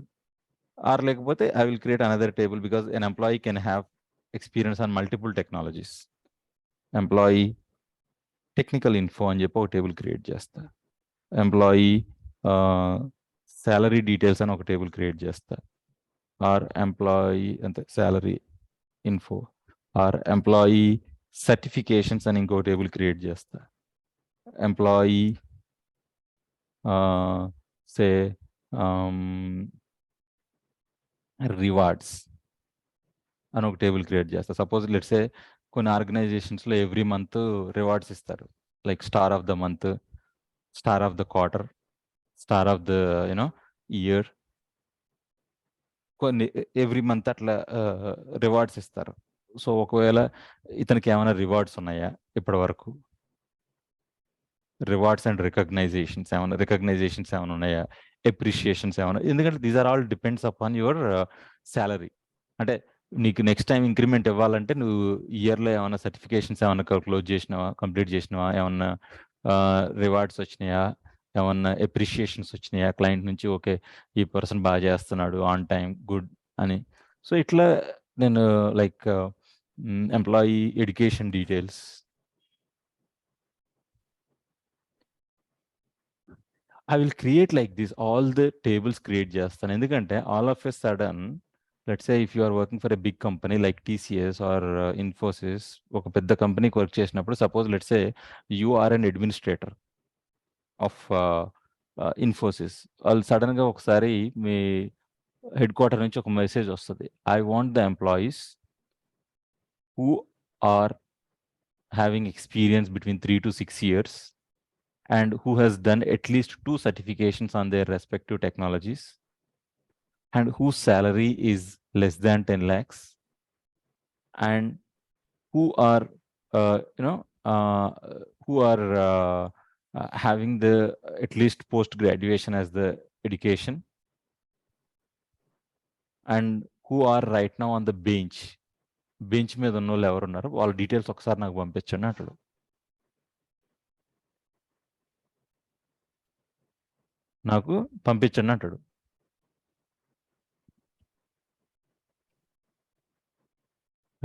ఆర్ లేకపోతే I will create another table because an employee can have experience on multiple technologies. Employee technical info అని చెప్పి ఒక టేబుల్ క్రియేట్ చేస్తా. ఎంప్లాయీ శాలరీ డీటెయిల్స్ అని ఒక టేబుల్ క్రియేట్ చేస్తా, ఆర్ ఎంప్లాయీ అంటే salary info, or employee certifications అని ఇంకో టేబుల్ క్రియేట్ చేస్తా, ఎంప్లాయీ సే రివార్డ్స్ అని ఒక టేబుల్ క్రియేట్ చేస్తా. సపోజ్ లెట్సే కొన్ని ఆర్గనైజేషన్స్లో ఎవ్రీ మంత్ రివార్డ్స్ ఇస్తారు, like star of the month, star of the quarter, star of the year, కొన్ని ఎవ్రీ మంత్ అట్లా రివార్డ్స్ ఇస్తారు. సో ఒకవేళ ఇతనికి ఏమైనా రివార్డ్స్ ఉన్నాయా ఇప్పటి వరకు, రివార్డ్స్ అండ్ రికగ్నైజేషన్స్ ఏమైనా ఉన్నాయా, ఎప్రిషియేషన్స్ ఏమైనా, ఎందుకంటే these are all depends upon your salary. అంటే నీకు నెక్స్ట్ టైం ఇంక్రిమెంట్ ఇవ్వాలంటే నువ్వు ఇయర్లో ఏమైనా సర్టిఫికేషన్స్ ఏమైనా క్లోజ్ చేసినావా, కంప్లీట్ చేసినావా, ఏమన్నా రివార్డ్స్ వచ్చినాయా, ఏమన్నా ఎప్రిషియేషన్స్ వచ్చినాయా క్లయింట్ నుంచి, ఓకే ఈ పర్సన్ బాగా చేస్తున్నాడు, ఆన్ టైం, గుడ్ అని. సో ఇట్లా నేను like employee education details, I will create like this, all the tables create చేస్తాను. ఎందుకంటే all of a sudden, let's say if you are working for a big company like TCS or Infosys, ఒక పెద్ద కంపెనీకి work చేసినప్పుడు, suppose let's say you are an administrator of Infosys, వాళ్ళు సడన్గా ఒకసారి మీ head quarter నుంచి ఒక మెసేజ్ వస్తుంది, I want the employees who are having experience between 3 to 6 years and who has done at least 2 certifications on their respective technologies and whose salary is less than 10 lakhs and who are having the at least post graduation as the education and who are right now on the bench మీద ఉన్న వాళ్ళు ఎవరు ఉన్నారు వాళ్ళ details ఒకసారి నాకు పంపించండి అంటాడు. నాకు పంపించండి అంటాడు.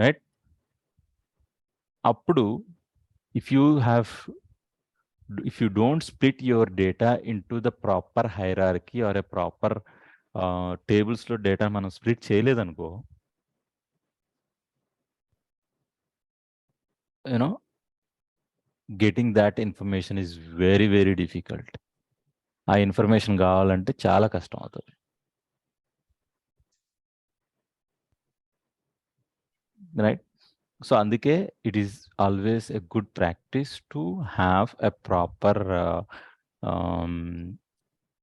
రైట్, అప్పుడు if you don't split your data into the proper hierarchy or a proper టేబుల్స్లో డేటా మనం స్ప్లిట్ చేయలేదనుకో, getting that information is very very difficult. ఆ ఇన్ఫర్మేషన్ కావాలంటే చాలా కష్టం అవుతుంది. రైట్, సో అందుకే it is always a good practice to have a proper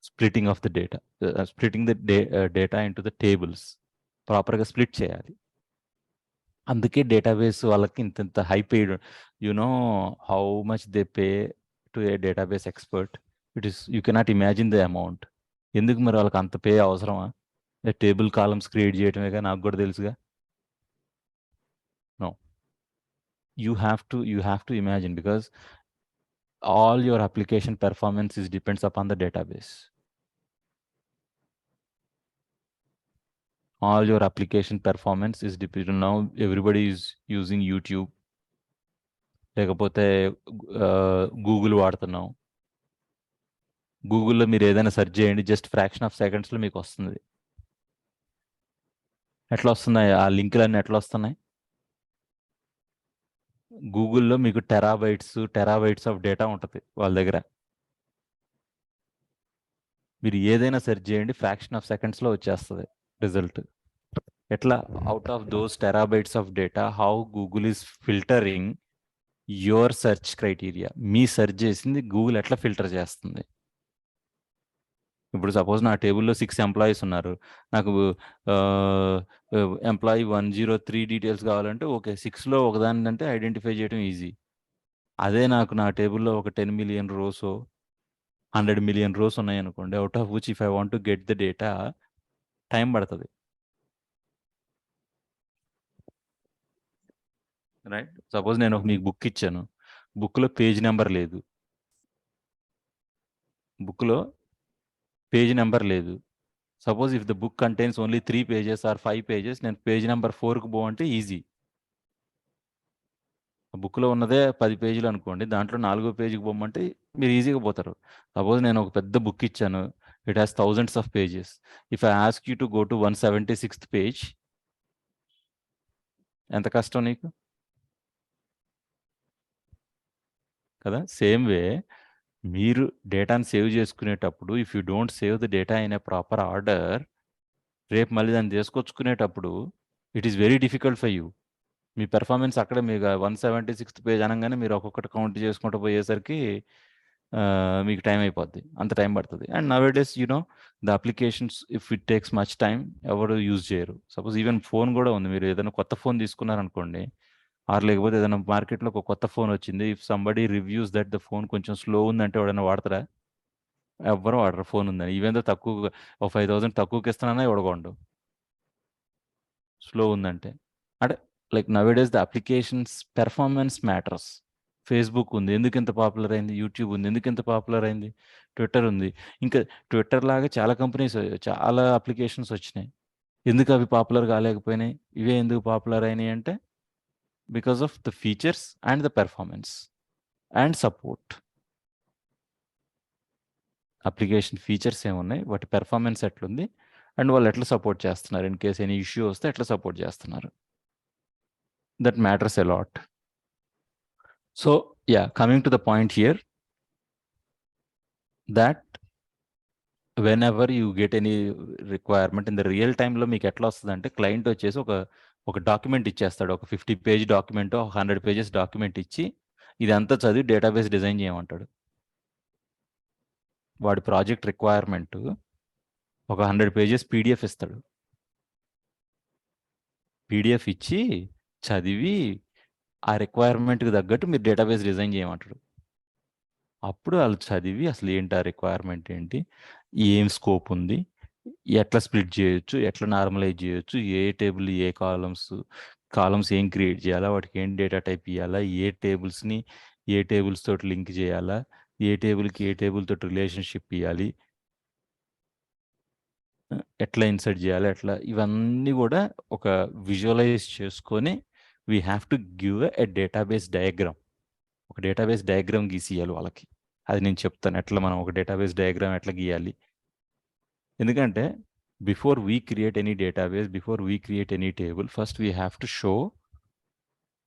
splitting of the data, splitting the data into the tables ప్రాపర్గా split చేయాలి. అందుకే database వాళ్ళకి ఇంత high paid, how much they pay to A database expert, you cannot imagine the amount. ఎందుకు మరి వాళ్ళకి అంత pay అవసరమా? టేబుల్ కాలమ్స్ క్రియేట్ చేయటమేగా, నాకు కూడా తెలుసుగా. No, you have to imagine, because all your application performance is depends upon the database. All your application performance is dependent. Now everybody is using YouTube, లేకపోతే Google వాడుతున్నాం. గూగుల్లో మీరు ఏదైనా search చేయండి, just fraction of సెకండ్స్లో మీకు వస్తుంది. ఎట్లా వస్తున్నాయి ఆ లింకులన్నీ, ఎట్లా వస్తున్నాయి? గూగుల్లో మీకు టెరాబైట్స్ ఆఫ్ డేటా ఉంటుంది వాళ్ళ దగ్గర. మీరు ఏదైనా సెర్చ్ చేయండి, ఫ్రాక్షన్ ఆఫ్ సెకండ్స్లో వచ్చేస్తుంది రిజల్ట్. ఎట్లా? Out of those terabytes of data, how Google is filtering your search criteria. Me search చేసింది గూగుల్ ఎట్లా ఫిల్టర్ చేస్తుంది? ఇప్పుడు సపోజ్ నా టేబుల్లో 6 ఎంప్లాయీస్ ఉన్నారు, నాకు ఎంప్లాయీ 103 డీటెయిల్స్ కావాలంటే ఓకే, 6లో ఒకదాని అంటే ఐడెంటిఫై చేయడం ఈజీ. అదే నాకు నా టేబుల్లో ఒక 10 మిలియన్ రోస్ 100 మిలియన్ రోస్ ఉన్నాయనుకోండి, out of which if I want to get the data, time పడుతుంది. రైట్, సపోజ్ నేను మీకు బుక్ ఇచ్చాను, బుక్లో పేజ్ నెంబర్ లేదు, suppose if the book contains only 3 pages or 5 pages, నేను పేజ్ నెంబర్ 4కు పోవంటే ఈజీ. బుక్లో ఉన్నదే 10 పేజీలు అనుకోండి, దాంట్లో 4వ పేజీకి పోమంటే మీరు ఈజీగా పోతారు. సపోజ్ నేను ఒక పెద్ద బుక్ ఇచ్చాను, it has thousands of pages. If I ask you to go to 176th page, ఎంత కష్టం నీకు కదా? సేమ్ వే మీరు డేటాను సేవ్ చేసుకునేటప్పుడు if you don't save the data in a proper order, రేపు మళ్ళీ దాన్ని తీసుకొచ్చుకునేటప్పుడు it is very difficult for you. మీ పెర్ఫార్మెన్స్ అక్కడే మీకు 176th పేజ్ అనగానే మీరు ఒక్కొక్కటి కౌంట్ చేసుకుంటూ పోయేసరికి మీకు టైం అయిపోద్ది, అంత టైం పడుతుంది. And now days the applications if it takes much time ఎవరు యూజ్ చేయరు. సపోజ్ ఈవెన్ ఫోన్ కూడా ఉంది, మీరు ఏదైనా కొత్త ఫోన్ తీసుకున్నారనుకోండి, ఆర్ లేకపోతే ఏదైనా మార్కెట్లో ఒక కొత్త ఫోన్ వచ్చింది, if somebody reviews that the phone కొంచెం స్లో ఉందంటే ఎవడైనా వాడతారా? ఎవ్వరు వాడరు ఫోన్ ఉందని. ఈవెన్ దో తక్కువ ఒక 5,000 తక్కువకి ఇస్తున్నానా ఎవడకోండు స్లో ఉందంటే. అంటే like nowadays the applications performance matters. Facebook ఉంది, ఎందుకు ఇంత పాపులర్ అయింది? యూట్యూబ్ ఉంది, ఎందుకు ఇంత పాపులర్ అయింది? ట్విట్టర్ ఉంది. ఇంకా ట్విట్టర్ లాగా చాలా కంపెనీస్, చాలా అప్లికేషన్స్ వచ్చినాయి. ఎందుకు అవి పాపులర్ కాలేకపోయినాయి? ఇవే ఎందుకు పాపులర్ అయినాయి అంటే because of the features and the performance and support. Application features ఏమున్నాయి, వాటి పెర్ఫార్మెన్స్ ఎట్లుంది, అండ్ వాళ్ళు ఎట్లా సపోర్ట్ చేస్తున్నారు, ఇన్ కేస్ ఎనీ ఇష్యూ వస్తే ఎట్లా సపోర్ట్ చేస్తున్నారు. That matters a lot. So yeah, coming to the point here, that whenever you get any requirement in the real time లో మీకు ఎట్లా వస్తుందంటే, క్లయింట్ వచ్చేసి ఒక డాక్యుమెంట్ ఇచ్చేస్తాడు, ఒక 50 పేజ్ డాక్యుమెంట్, 100 పేజెస్ డాక్యుమెంట్ ఇచ్చి ఇదంతా చదివి డేటాబేస్ డిజైన్ చేయమంటాడు. వాడి ప్రాజెక్ట్ రిక్వైర్మెంట్ ఒక 100 పేజెస్ పీడిఎఫ్ ఇస్తాడు. పీడిఎఫ్ ఇచ్చి చదివి ఆ రిక్వైర్మెంట్కి తగ్గట్టు మీరు డేటాబేస్ డిజైన్ చేయమంటాడు. అప్పుడు వాళ్ళు చదివి అసలు ఏంటి, ఆ రిక్వైర్మెంట్ ఏంటి, ఏం స్కోప్ ఉంది, ఎట్లా స్ప్లిట్ చేయొచ్చు, ఎట్లా నార్మలైజ్ చేయొచ్చు, ఏ టేబుల్, ఏ కాలమ్స్ ఏం క్రియేట్ చేయాలా, వాటికి ఏం డేటా టైప్ ఇవ్వాలా, ఏ టేబుల్స్ని ఏ టేబుల్స్ తోటి లింక్ చేయాలా, ఏ టేబుల్కి ఏ టేబుల్ తోటి రిలేషన్షిప్ ఇవ్వాలి, ఎట్లా ఇన్సర్ట్ చేయాలి, ఎట్లా, ఇవన్నీ కూడా ఒక విజువలైజ్ చేసుకొని we have to give a database diagram. ఒక డేటాబేస్ డయాగ్రామ్ గీసియాలి వాళ్ళకి. అది నేను చెప్తాను ఎట్లా మనం ఒక డేటాబేస్ డయాగ్రామ్ ఎట్లా గీయాలి. ఎందుకంటే before we create any database, before we create any table, first we have to show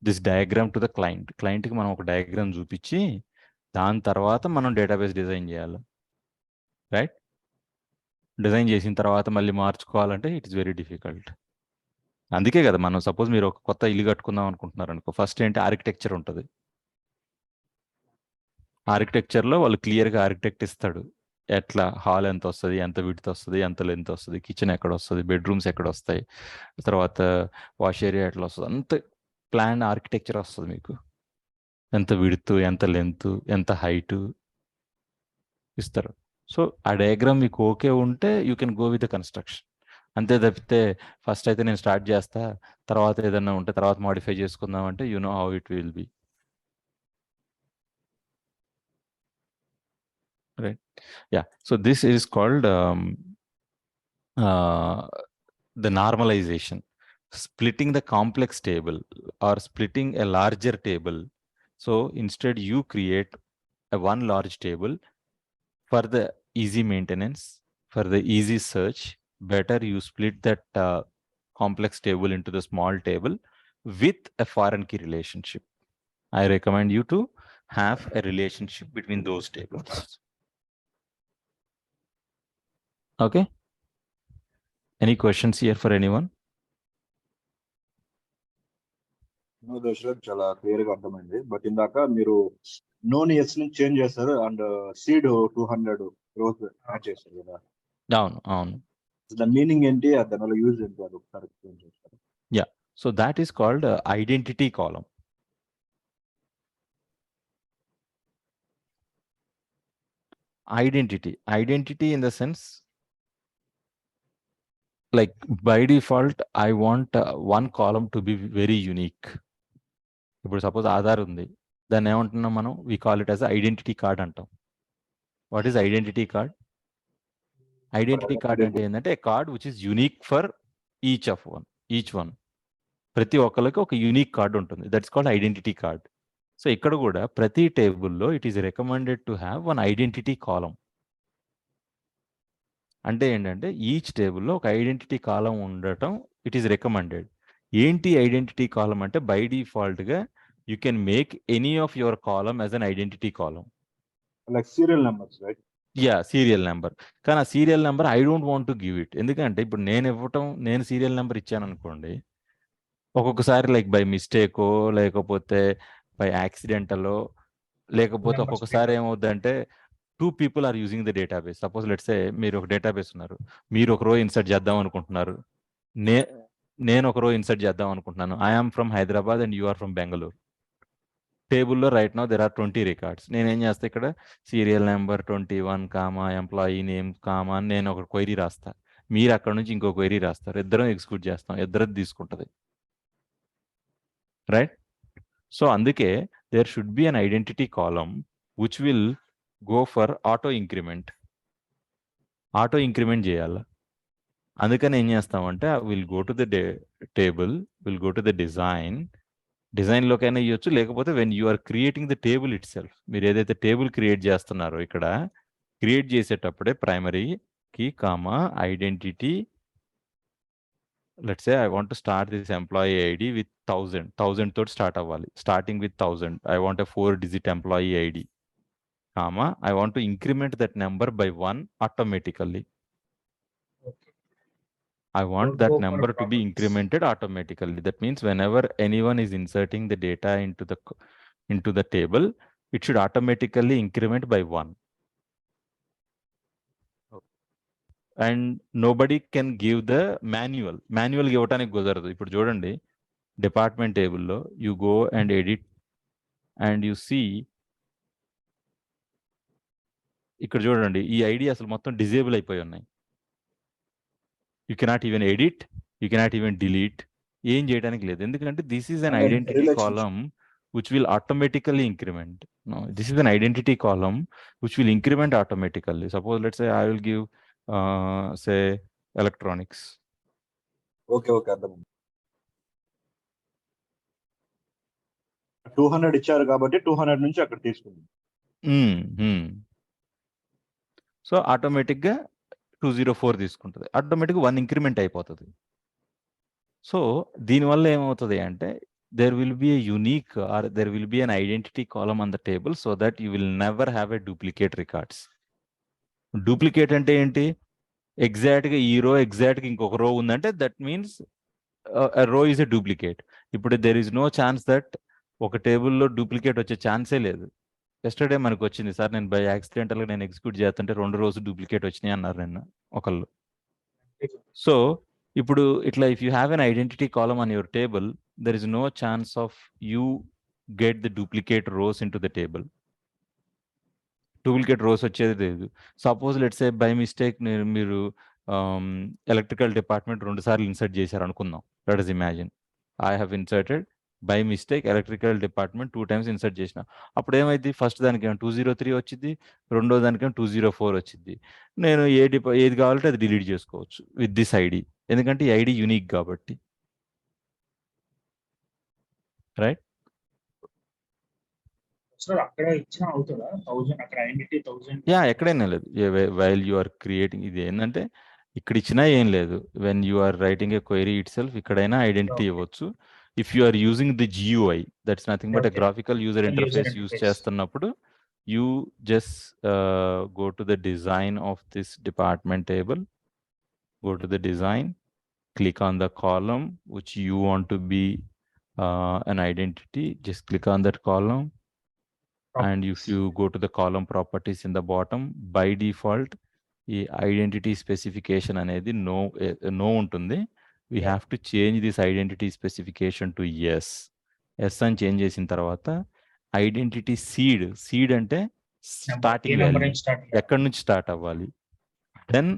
this diagram to the client. క్లయింట్కి మనం ఒక డయాగ్రామ్ చూపించి దాని తర్వాత మనం డేటాబేస్ డిజైన్ చేయాలి, రైట్? డిజైన్ చేసిన తర్వాత మళ్ళీ మార్చుకోవాలంటే ఇట్ ఇస్ వెరీ డిఫికల్ట్. అందుకే కదా మనం సపోజ్ మీరు ఒక కొత్త ఇల్లు కట్టుకుందాం అనుకుంటున్నారు అనుకో, ఫస్ట్ ఏంటి, ఆర్కిటెక్చర్ ఉంటుంది. ఆర్కిటెక్చర్లో వాళ్ళు క్లియర్గా ఆర్కిటెక్ట్ ఇస్తాడు, ఎట్లా హాల్ ఎంత వస్తుంది, ఎంత విడ్త్ వస్తుంది, ఎంత లెంత్ వస్తుంది, కిచెన్ ఎక్కడ వస్తుంది, బెడ్రూమ్స్ ఎక్కడ వస్తాయి, తర్వాత వాష్ ఏరియా ఎట్లా వస్తుంది, అంత ప్లాన్ ఆర్కిటెక్చర్ వస్తుంది మీకు. ఎంత విడ్త్, ఎంత లెంత్, ఎంత హైటు ఇస్తారు. సో ఆ డయాగ్రామ్ మీకు ఓకే ఉంటే you can go with the construction. అంతే తప్పితే ఫస్ట్ అయితే నేను స్టార్ట్ చేస్తా, తర్వాత ఏదైనా ఉంటే తర్వాత మాడిఫై చేసుకుందాం అంటే you know how it will be. Right. Yeah. So this is called the normalization, splitting the complex table or splitting a larger table. So instead you create one large table for the easy maintenance, for the easy search. Better you split that complex table into the small table with a foreign key relationship. I recommend you to have a relationship between those tables. Okay. Any questions here for anyone? నో దశరథ్, చాలా clear గా అర్థమైంది. But ఇందాక మీరు నోన్ ఎస్ ని change చేస్తారు అండ్ సీడ్ 200 రోస్ యాడ్ చేస్తారు కదా, అవును. దాని మీనింగ్ ఏంటి, దానివల్ల యూజ్ ఏంటి, అది ఒకసారి ఎక్స్ప్లెయిన్ చేస్తారు? Yeah. So that is called identity column. Identity in the sense, like by default I want one column to be very unique. ఇప్పుడు సపోజ్ ఆధార్ ఉంది, దాన్ని ఏమంటున్నాం మనం, we call it as identity card అంటాం. What is identity card? Identity card అంటే ఏంటంటే a card which is unique for each one. ప్రతి ఒక్కరికి ఒక యూనిక్ కార్డ్ ఉంటుంది, that's called identity card. So ఇక్కడ కూడా ప్రతి టేబుల్లో it is recommended to have one identity column. అంటే ఏంటంటే ఈచ్ టేబుల్లో ఒక ఐడెంటిటీ కాలం ఉండటం ఇట్ ఈస్ రికమెండెడ్. ఏంటి ఐడెంటిటీ కాలం అంటే బై డిఫాల్ట్గా you can make any of your column as an identity column. Like serial numbers, right? Yeah serial number. కానీ ఆ serial number I don't want to give it. ఎందుకంటే ఇప్పుడు నేను serial number ఇచ్చాను అనుకోండి, ఒక్కొక్కసారి లైక్ బై మిస్టేకో లేకపోతే బై యాక్సిడెంటలో లేకపోతే ఒక్కొక్కసారి ఏమవుద్దంటే 2 people are using the database. Suppose let's say మీరు ఒక డేటాబేస్ ఉన్నారు, మీరు ఒక రో ఇన్సర్ట్ చేద్దాం అనుకుంటున్నారు, నేను ఒక రో ఇన్సర్ట్ చేద్దాం అనుకుంటున్నాను. I'm from Hyderabad and you are from Bengaluru. టేబుల్లో right now there are 20 records. నేనేం చేస్తా ఇక్కడ serial number 21 comma employee name comma అని నేను ఒక క్వైరీ రాస్తా. మీరు అక్కడ నుంచి ఇంకో క్వైరీ రాస్తారు. ఇద్దరం ఎగ్జిక్యూట్ చేస్తాం, ఇద్దరు తీసుకుంటుంది, రైట్? సో అందుకే there should be an identity column which will go for auto increment. Auto increment చేయాలి. అందుకని ఏం చేస్తామంటే will go to the table, will go to the డిజైన్లోకైనా ఇవ్వచ్చు, లేకపోతే when you are creating the table itself, మీరు ఏదైతే table create చేస్తున్నారో ఇక్కడ క్రియేట్ చేసేటప్పుడే ప్రైమరీకి comma identity. Let's say I want to start this employee ID with 1000 తోటి స్టార్ట్ అవ్వాలి. Starting with 1000 I want a 4-digit employee ID comma I want to increment that number by 1 automatically. I want that number to be incremented automatically. That means whenever anyone is inserting the data into the table, it should automatically increment by 1. And nobody can give the manual. Manual ఇవ్వటానికి కుదరదు. ఇప్పుడు చూడండి department టేబుల్లో you go and edit and you see ఇక్కడ చూడండి ఈ ID అసలు మొత్తం డిజేబుల్ అయిపోయి ఉన్నాయి. You cannot even edit, you cannot even delete, ఏం చేయడానికి లేదు. ఎందుకంటే this is an identity column which will automatically increment. No, this is an identity column which will increment automatically. Suppose let's say I will give say electronics. Okay, అర్థం. 200 ఇచ్చారు కాబట్టి 200 నుంచి అక్కడ తీసుకుంది. సో ఆటోమేటిక్గా 204 తీసుకుంటుంది. ఆటోమేటిక్గా 1 ఇంక్రిమెంట్ అయిపోతుంది. సో దీనివల్ల ఏమవుతుంది అంటే there will be a unique or there will be an identity column on the table so that you will never have a duplicate records. Duplicate అంటే ఏంటి? ఎగ్జాక్ట్గా ఈ రో ఎగ్జాక్ట్గా ఇంకొక రో ఉందంటే that means a row is a duplicate. ఇప్పుడు there is no chance that ఒక టేబుల్లో డూప్లికేట్ వచ్చే ఛాన్సే లేదు. ఎస్టర్డే మనకు వచ్చింది సార్, నేను బై యాక్సిడెంటల్గా నేను ఎగ్జిక్యూట్ చేస్తుంటే 2 రోజు డూప్లికేట్ వచ్చినాయి అన్నారు నిన్న ఒకళ్ళు. సో ఇప్పుడు ఇట్లా if you have an identity column on your table, there is no chance of you get the duplicate rows into the table. Duplicate rows వచ్చేది లేదు. Suppose let's say by mistake మీరు electrical department 2 సార్లు insert చేశారు అనుకుందాం. Let us imagine I have inserted by mistake electrical department 2 times insert చేసిన. అప్పుడు ఏమైంది? First దానికేమో 203 వచ్చింది, రెండో దానికేమో 204 వచ్చింది. నేను ఏది కావాలంటే అది డిలీట్ చేసుకోవచ్చు విత్ దిస్ ఐడి, ఎందుకంటే ఈ ఐడి యూనిక్ కాబట్టి, రైట్? అక్కడ ఇచ్చిన అవుతుందా 1000 అక్కడ ఐడెంటిటీ 1000? యా, ఎక్కడైనా లేదు. వైల్ యు ఆర్ క్రియేటింగ్, ఇది ఏంటంటే ఇక్కడ ఇచ్చినా ఏం లేదు. When you are writing a query itself ఇక్కడైనా ఐడెంటిటీ ఇవ్వచ్చు. If you are using the GUI, that's nothing but a graphical user interface use చేస్తున్నప్పుడు you just go to the design of this department table, go to the design, click on the column which you want to be an identity, just click on that column. And if you go to the column properties in the bottom, by default ఈ identity specification అనేది no ఉంటుంది. we have to change this identity specification to yes అని change చేసిన తర్వాత identity seed అంటే starting value, ఎక్కడి నుంచి start అవ్వాలి, దెన్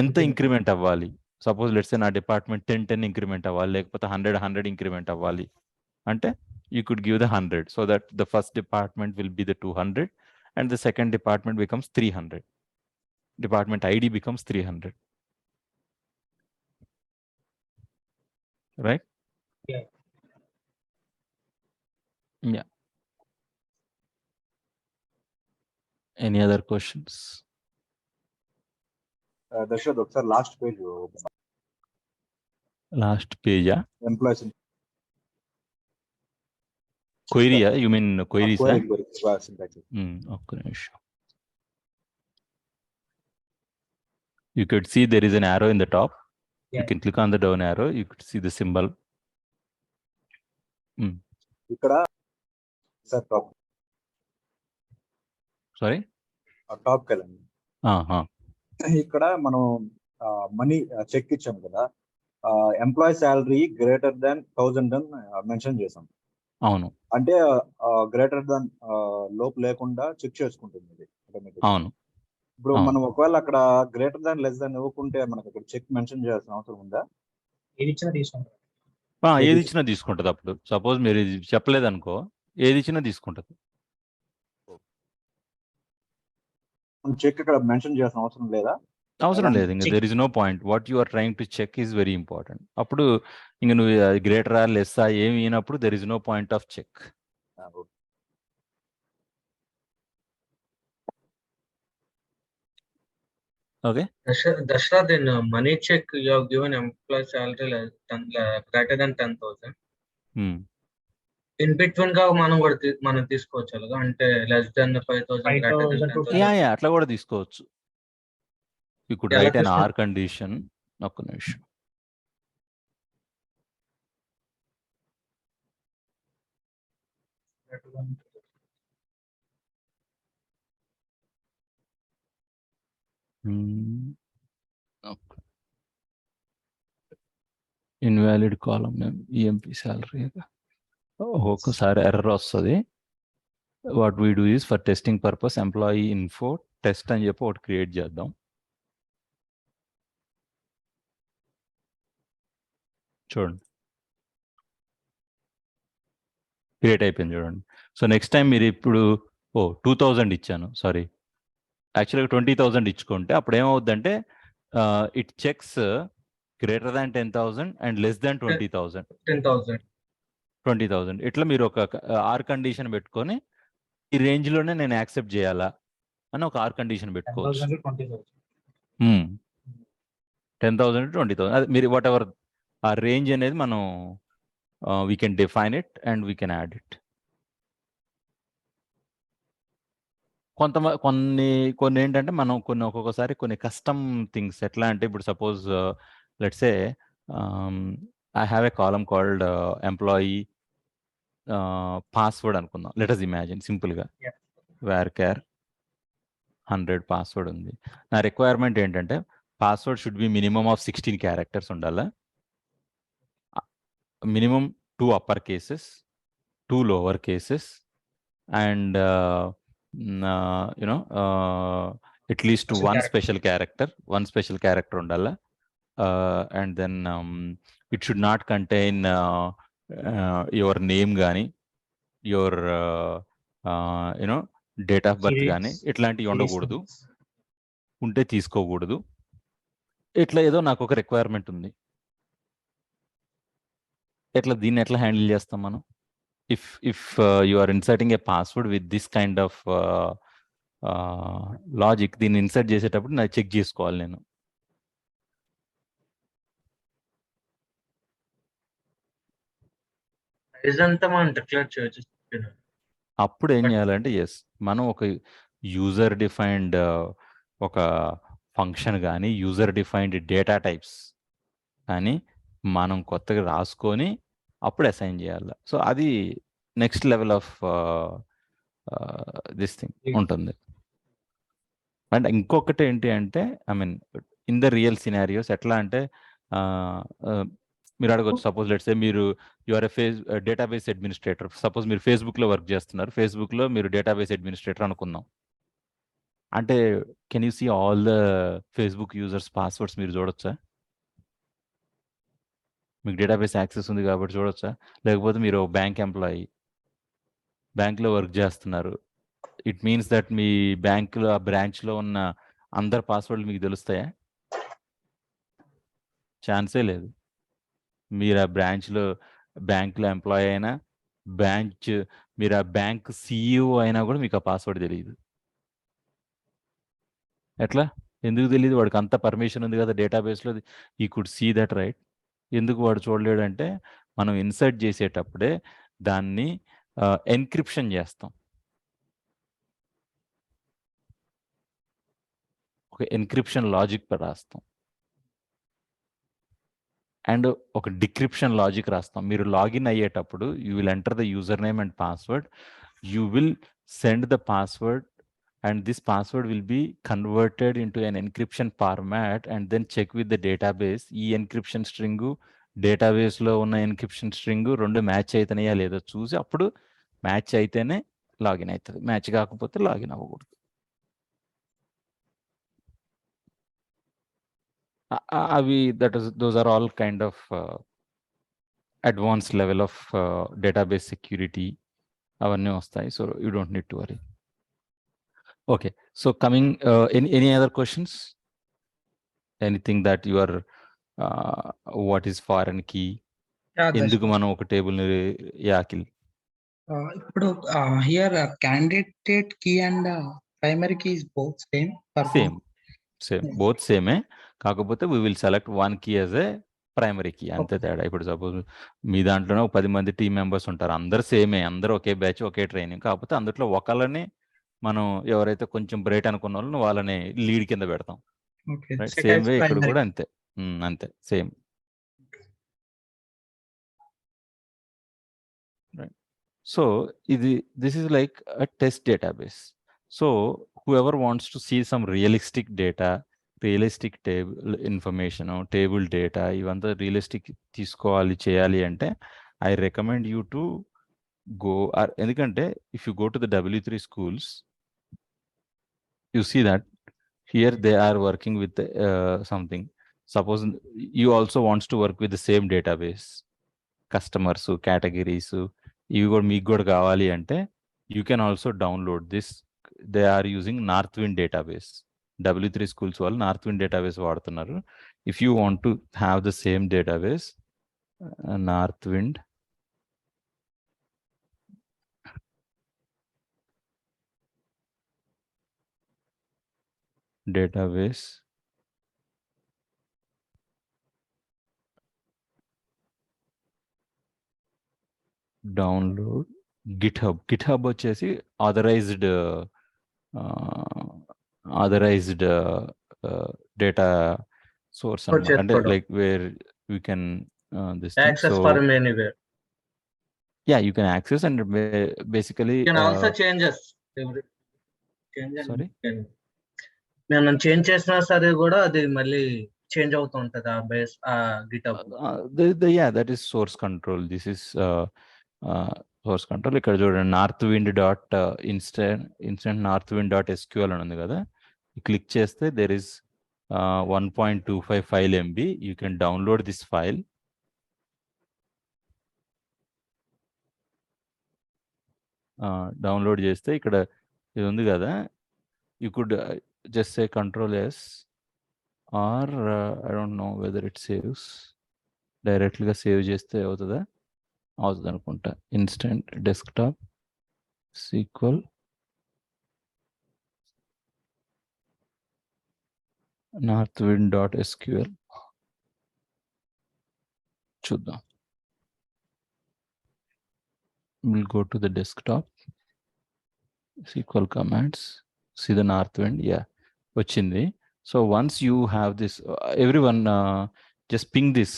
ఎంత ఇంక్రిమెంట్ అవ్వాలి. సపోజ్ లెట్స్ నా డిపార్ట్మెంట్ 10 ఇంక్రిమెంట్ అవ్వాలి, లేకపోతే 100 ఇంక్రిమెంట్ అవ్వాలి అంటే you could give the 100 so that the first department will be the 200 and the second department becomes 300. Department ID becomes 300. Right? Yeah. Yeah. Any other questions? Dashrath ఒకసారి last page Last page, employees query, you mean queries? Okay. You could see there is an arrow in the top. You Yeah. can click on the down arrow. You could see the symbol. ఇక్కడ sir top Sorry? Top కదండి. ఇక్కడ మనం money check ఇచ్చాం కదా, employee salary greater than 1000 అని mention చేసాం. అవును. అంటే గ్రేటర్ దాన్ లోపు లేకుండా చెక్ చేసుకుంటుంది ఇది automatic. అవును. ఇప్పుడు మనం ఒకవేళ అక్కడ గ్రేటర్ దాన్ లెస్ దాన్ ఇవ్వకుంటే మనకు అక్కడ చెక్ మెన్షన్ చేయాల్సిన అవసరం ఉందా? ఏది ఇచ్చినా తీసుకుంటారు. ఏది ఇచ్చినా తీసుకుంటది. అప్పుడు సపోజ్ మీరు ఇది చెప్పలేదు అనుకో, ఏది ఇచ్చినా తీసుకుంటది. చెక్ ఇక్కడ మెన్షన్ చేయాల్సిన అవసరం లేదా? అవసరం లేదు. ఇంకా there is no point. What you are trying to check is very important. అప్పుడు ఇంక నువ్వు గ్రేటరా లెస్సా ఏమి అయినప్పుడు there is no point of check. Okay. Dashrad, in money check, you have given employee salary greater than 10,000. In between గా మనం తీసుకోవచ్చు అలాగా, అంటే less than 5,000, greater than 10,000. Yeah అట్లా కూడా తీసుకోవచ్చు. You could write an R condition. ఒక్క నిమిషం. Okay. Invalid column name EMP salary. ఒకసారి ఎర్రర్ వస్తుంది. What we do is for testing purpose employee info test అని చెప్పి ఒకటి క్రియేట్ చేద్దాం. చూడండి, క్రియేట్ అయిపోయింది చూడండి. సో నెక్స్ట్ టైం మీరు ఇప్పుడు 2000 ఇచ్చాను, సారీ యాక్చువల్గా 20,000 ఇచ్చుకుంటే అప్పుడు ఏమవుద్దంటే it checks greater than 10,000 and less than 20,000. 20,000 ఇట్లా మీరు ఒక ఆర్ కండిషన్ పెట్టుకొని ఈ రేంజ్ లోనే నేను యాక్సెప్ట్ చేయాలా అని ఒక ఆర్ కండిషన్ పెట్టుకోవచ్చు. 10,000 to 20,000 అది మీరు వాట్ ఎవర్ ఆ రేంజ్ అనేది మనం we can define it and we can add it. కొన్ని ఏంటంటే మనం ఒక్కొక్కసారి కొన్ని కస్టమ్ థింగ్స్ ఎట్లా అంటే ఇప్పుడు suppose let's say I have a column called employee password అనుకుందాం. లెట్ us ఇమాజిన్ సింపుల్గా varchar 100 పాస్వర్డ్ ఉంది. నా రిక్వైర్మెంట్ ఏంటంటే password should be minimum of 16 characters ఉండాలా, minimum 2 upper cases 2 lower cases and at least one special character ఉండాలా. And then it should not contain your name కానీ your date of birth కానీ ఇట్లాంటివి ఉండకూడదు, ఉంటే తీసుకోకూడదు. ఇట్లా ఏదో నాకు ఒక రిక్వైర్మెంట్ ఉంది. దీన్ని ఎట్లా హ్యాండిల్ చేస్తాం మనం? If you are inserting a password with this kind of logic, దీన్ని ఇన్సర్ట్ చేసేటప్పుడు నాకు చెక్ చేసుకోవాలి నేను. అప్పుడు ఏం చేయాలంటే మనం ఒక యూజర్ డిఫైన్డ్ ఒక ఫంక్షన్ కానీ యూజర్ డిఫైన్డ్ డేటా టైప్స్ కానీ మనం కొత్తగా రాసుకొని అప్పుడు అసైన్ చేయాలి. సో అది next level of this thing ఉంటుంది. అండ్ ఇంకొకటి ఏంటి అంటే I mean in the real scenarios ఎట్లా అంటే మీరు అడగొచ్చు, సపోజ్ లెట్స్ సే మీరు యువర్ డేటాబేస్ అడ్మినిస్ట్రేటర్. సపోజ్ మీరు ఫేస్బుక్లో వర్క్ చేస్తున్నారు, ఫేస్బుక్లో మీరు డేటాబేస్ అడ్మినిస్ట్రేటర్ అనుకుందాం. అంటే can you see all the Facebook users passwords మీరు చూడొచ్చా? మీకు డేటాబేస్ యాక్సెస్ ఉంది కాబట్టి చూడొచ్చా? లేకపోతే మీరు బ్యాంక్ ఎంప్లాయీ, బ్యాంక్లో వర్క్ చేస్తున్నారు, ఇట్ మీన్స్ దట్ మీ బ్యాంకులో ఆ బ్రాంచ్లో ఉన్న అందరి పాస్వర్డ్లు మీకు తెలుస్తాయా? ఛాన్సే లేదు. మీరు ఆ బ్యాంక్లో ఎంప్లాయీ అయినా మీరు ఆ బ్యాంక్ CEO అయినా కూడా మీకు ఆ పాస్వర్డ్ తెలియదు. ఎట్లా ఎందుకు తెలియదు? వాడికి అంత పర్మిషన్ ఉంది కదా డేటాబేస్లో, ఈ కుడ్ సీ దట్, రైట్? ఎందుకు వాడు చూడలేడు అంటే మనం ఇన్సర్ట్ చేసేటప్పుడే దాన్ని ఎన్క్రిప్షన్ చేస్తాం. ఒక ఎన్క్రిప్షన్ లాజిక్ రాస్తాం అండ్ ఒక డిక్రిప్షన్ లాజిక్ రాస్తాం. మీరు లాగిన్ అయ్యేటప్పుడు you will enter the user name and password, you will send the password and this password will be converted into an encryption format and then check with the database. ఈ encryption string database లో ఉన్న encryption string రెండు match అవుతున్నాయా లేదో చూసి అప్పుడు match అయితేనే login అవుతుంది, మ్యాచ్ కాకపోతే లాగిన్ అవ్వకూడదు. అవి those are all kind of advanced level of database security అవన్నీ వస్తాయి. So you don't need to worry. Okay, so coming any other questions? Anything that you are what is foreign key? ఎందుకు మనం ఒక table ని యాకిల్ ఇప్పుడు here candidate key and primary key is both same both సేమే, కాకపోతే we will select one key as a primary key, అంతే తేడా. ఇప్పుడు సపోజ్ మీ దాంట్లోనే 10 మంది టీమ్ మెంబర్స్ ఉంటారు, అందరు సేమే, అందరూ ఒకే బ్యాచ్ ఒకే ట్రైనింగ్, కాకపోతే అందులో ఒకళ్ళని మనం ఎవరైతే కొంచెం బ్రైట్ అనుకున్న వాళ్ళని వాళ్ళని లీడ్ కింద పెడతాం. సేమ్ వే ఇక్కడ కూడా అంతే, అంతే same. So this is like a test database. So whoever wants to see some realistic data, realistic table information, table data ఇవంతా రియలిస్టిక్ తీసుకోవాలి చేయాలి అంటే I recommend you to go. ఎందుకంటే if you go to the W3 schools, you see that here they are working with something. Suppose you also wants to work with the same database, customers, categories, ఇవి కూడా మీకు కూడా కావాలి అంటే you can also download this. They are using Northwind database. W3 schools వాళ్ళు Northwind database వాడుతున్నారు. If you want to have the same database, Northwind database download GitHub వచ్చేసి authorised data source అన్నమాట. అంటే like where you can this thing. Access from anywhere. Yeah, you can access and basically You can also changes. Sorry? మనం change చేసినా సరే కూడా అది మళ్ళీ change అవుతూ ఉంటుంది ఆ బేస్ ఆ GitHub. Yeah, that is source control. This is source control. ఇక్కడ చూడండి, instant northwind.sql అని ఉంది కదా, క్లిక్ చేస్తే there is 1.25 file MB. You can download this file. Download చేస్తే ఇక్కడ ఇది ఉంది కదా, you could just say Control S or I don't know whether it saves. డైరెక్ట్గా సేవ్ చేస్తే అవుతుంది అనుకుంటా. ఇన్స్టెంట్ డెస్క్టాప్ SQL northwind.sql చూద్దాం. We'll go to the desktop, SQL commands, see the Northwind. Yeah, వచ్చింది. So once you have this, everyone just ping this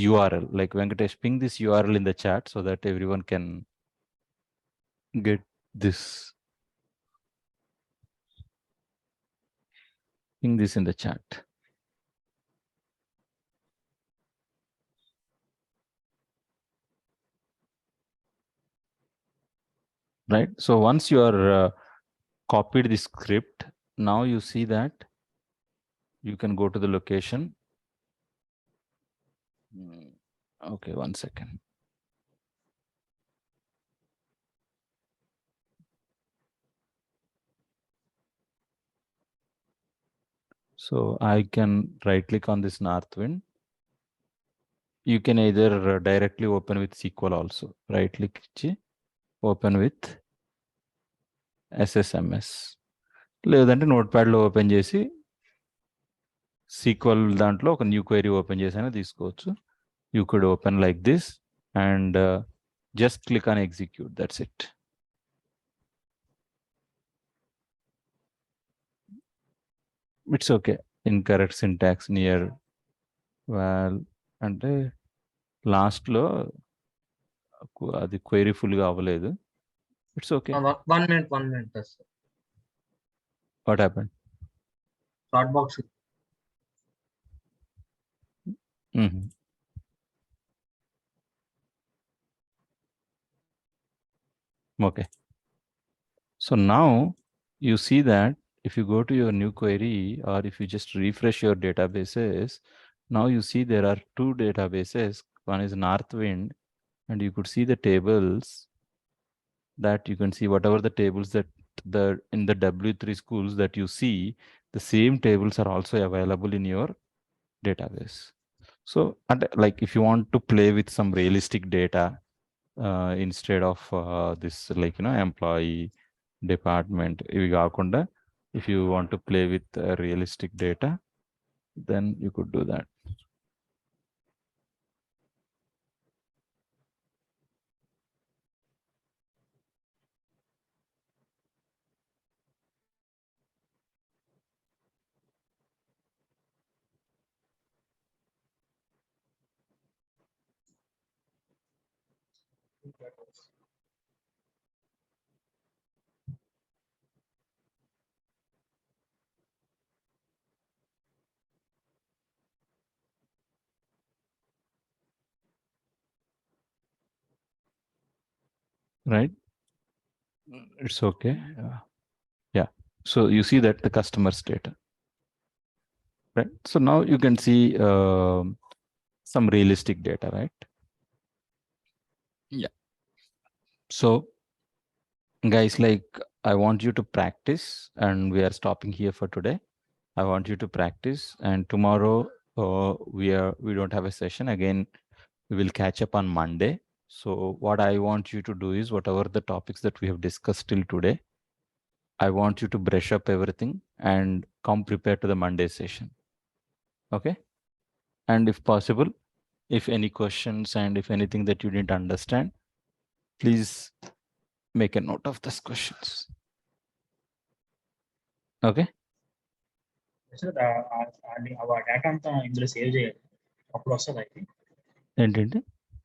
URL, like Venkatesh, ping this URL in the chat so that everyone can get this. Ping this in the chat. Right. So once you are copied the script, now you see that you can go to the location. Okay, 1 second. So I can right click on this Northwind. You can either directly open with SQL also. Right click, open with SSMS. లేదంటే note ప్యాడ్లో open చేసి SQL దాంట్లో ఒక new query open చేసైనా తీసుకోవచ్చు. You could open like this and just click on execute. That's it. It's okay. Incorrect syntax near well అంటే లాస్ట్లో అది query ఫుల్గా అవ్వలేదు. It's okay. 1 minute sir. What happened? Short box. Okay. So now you see that if you go to your new query or if you just refresh your databases, now you see there are two databases. One is Northwind, and you could see the tables that you can see whatever the tables that in the W3 schools that you see, the same tables are also available in your database. So, and like if you want to play with some realistic data instead of this like employee department, if you want to play with realistic data, then you could do that. Right? It's okay. Yeah. So you see that the customer's data. Right. So now you can see some realistic data, right? Yeah. So guys, like I want you to practice, and we are stopping here for today. I want you to practice, and tomorrow we don't have a session. Again, we will catch up on Monday. So what I want you to do is whatever the topics that we have discussed till today, I want you to brush up everything and come prepared to the Monday session. Okay. And if possible, if any questions and if anything that you didn't understand, please make a note of those questions. Okay. Sir ఆ data అంతా ఇందులో save చేయాలి, అప్పుడు వస్తుంది అయితే. ఏంటంటే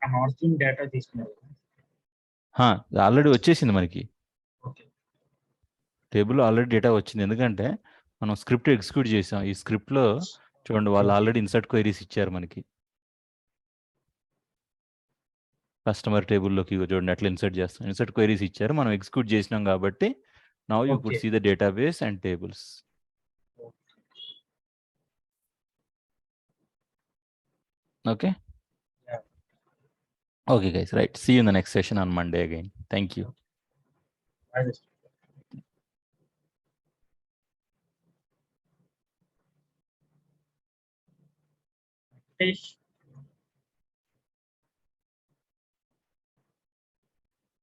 ఆ north data తీసుకున్నారు. ఆల్రెడీ వచ్చేసింది మనకి. ఓకే. టేబుల్ ఆల్రెడీ డేటా వచ్చింది, ఎందుకంటే మనం స్క్రిప్ట్ ఎగ్జిక్యూట్ చేసాం. ఈ స్క్రిప్ట్ లో చూడండి, వాళ్ళు ఆల్రెడీ ఇన్సర్ట్ క్వైరీస్ ఇచ్చారు మనకి. కస్టమర్ టేబుల్లోకి చూడండి ఎట్లా ఇన్సర్ట్ చేస్తాం. ఇన్సర్ట్ క్వైరీస్ ఇచ్చారు, మనం ఎగ్జిక్యూట్ చేసినాం కాబట్టి now you could see the database and tables. Okay. Yeah. Okay, guys. Right. See you in the next session on Monday again. Thank you.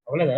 అవలేదా?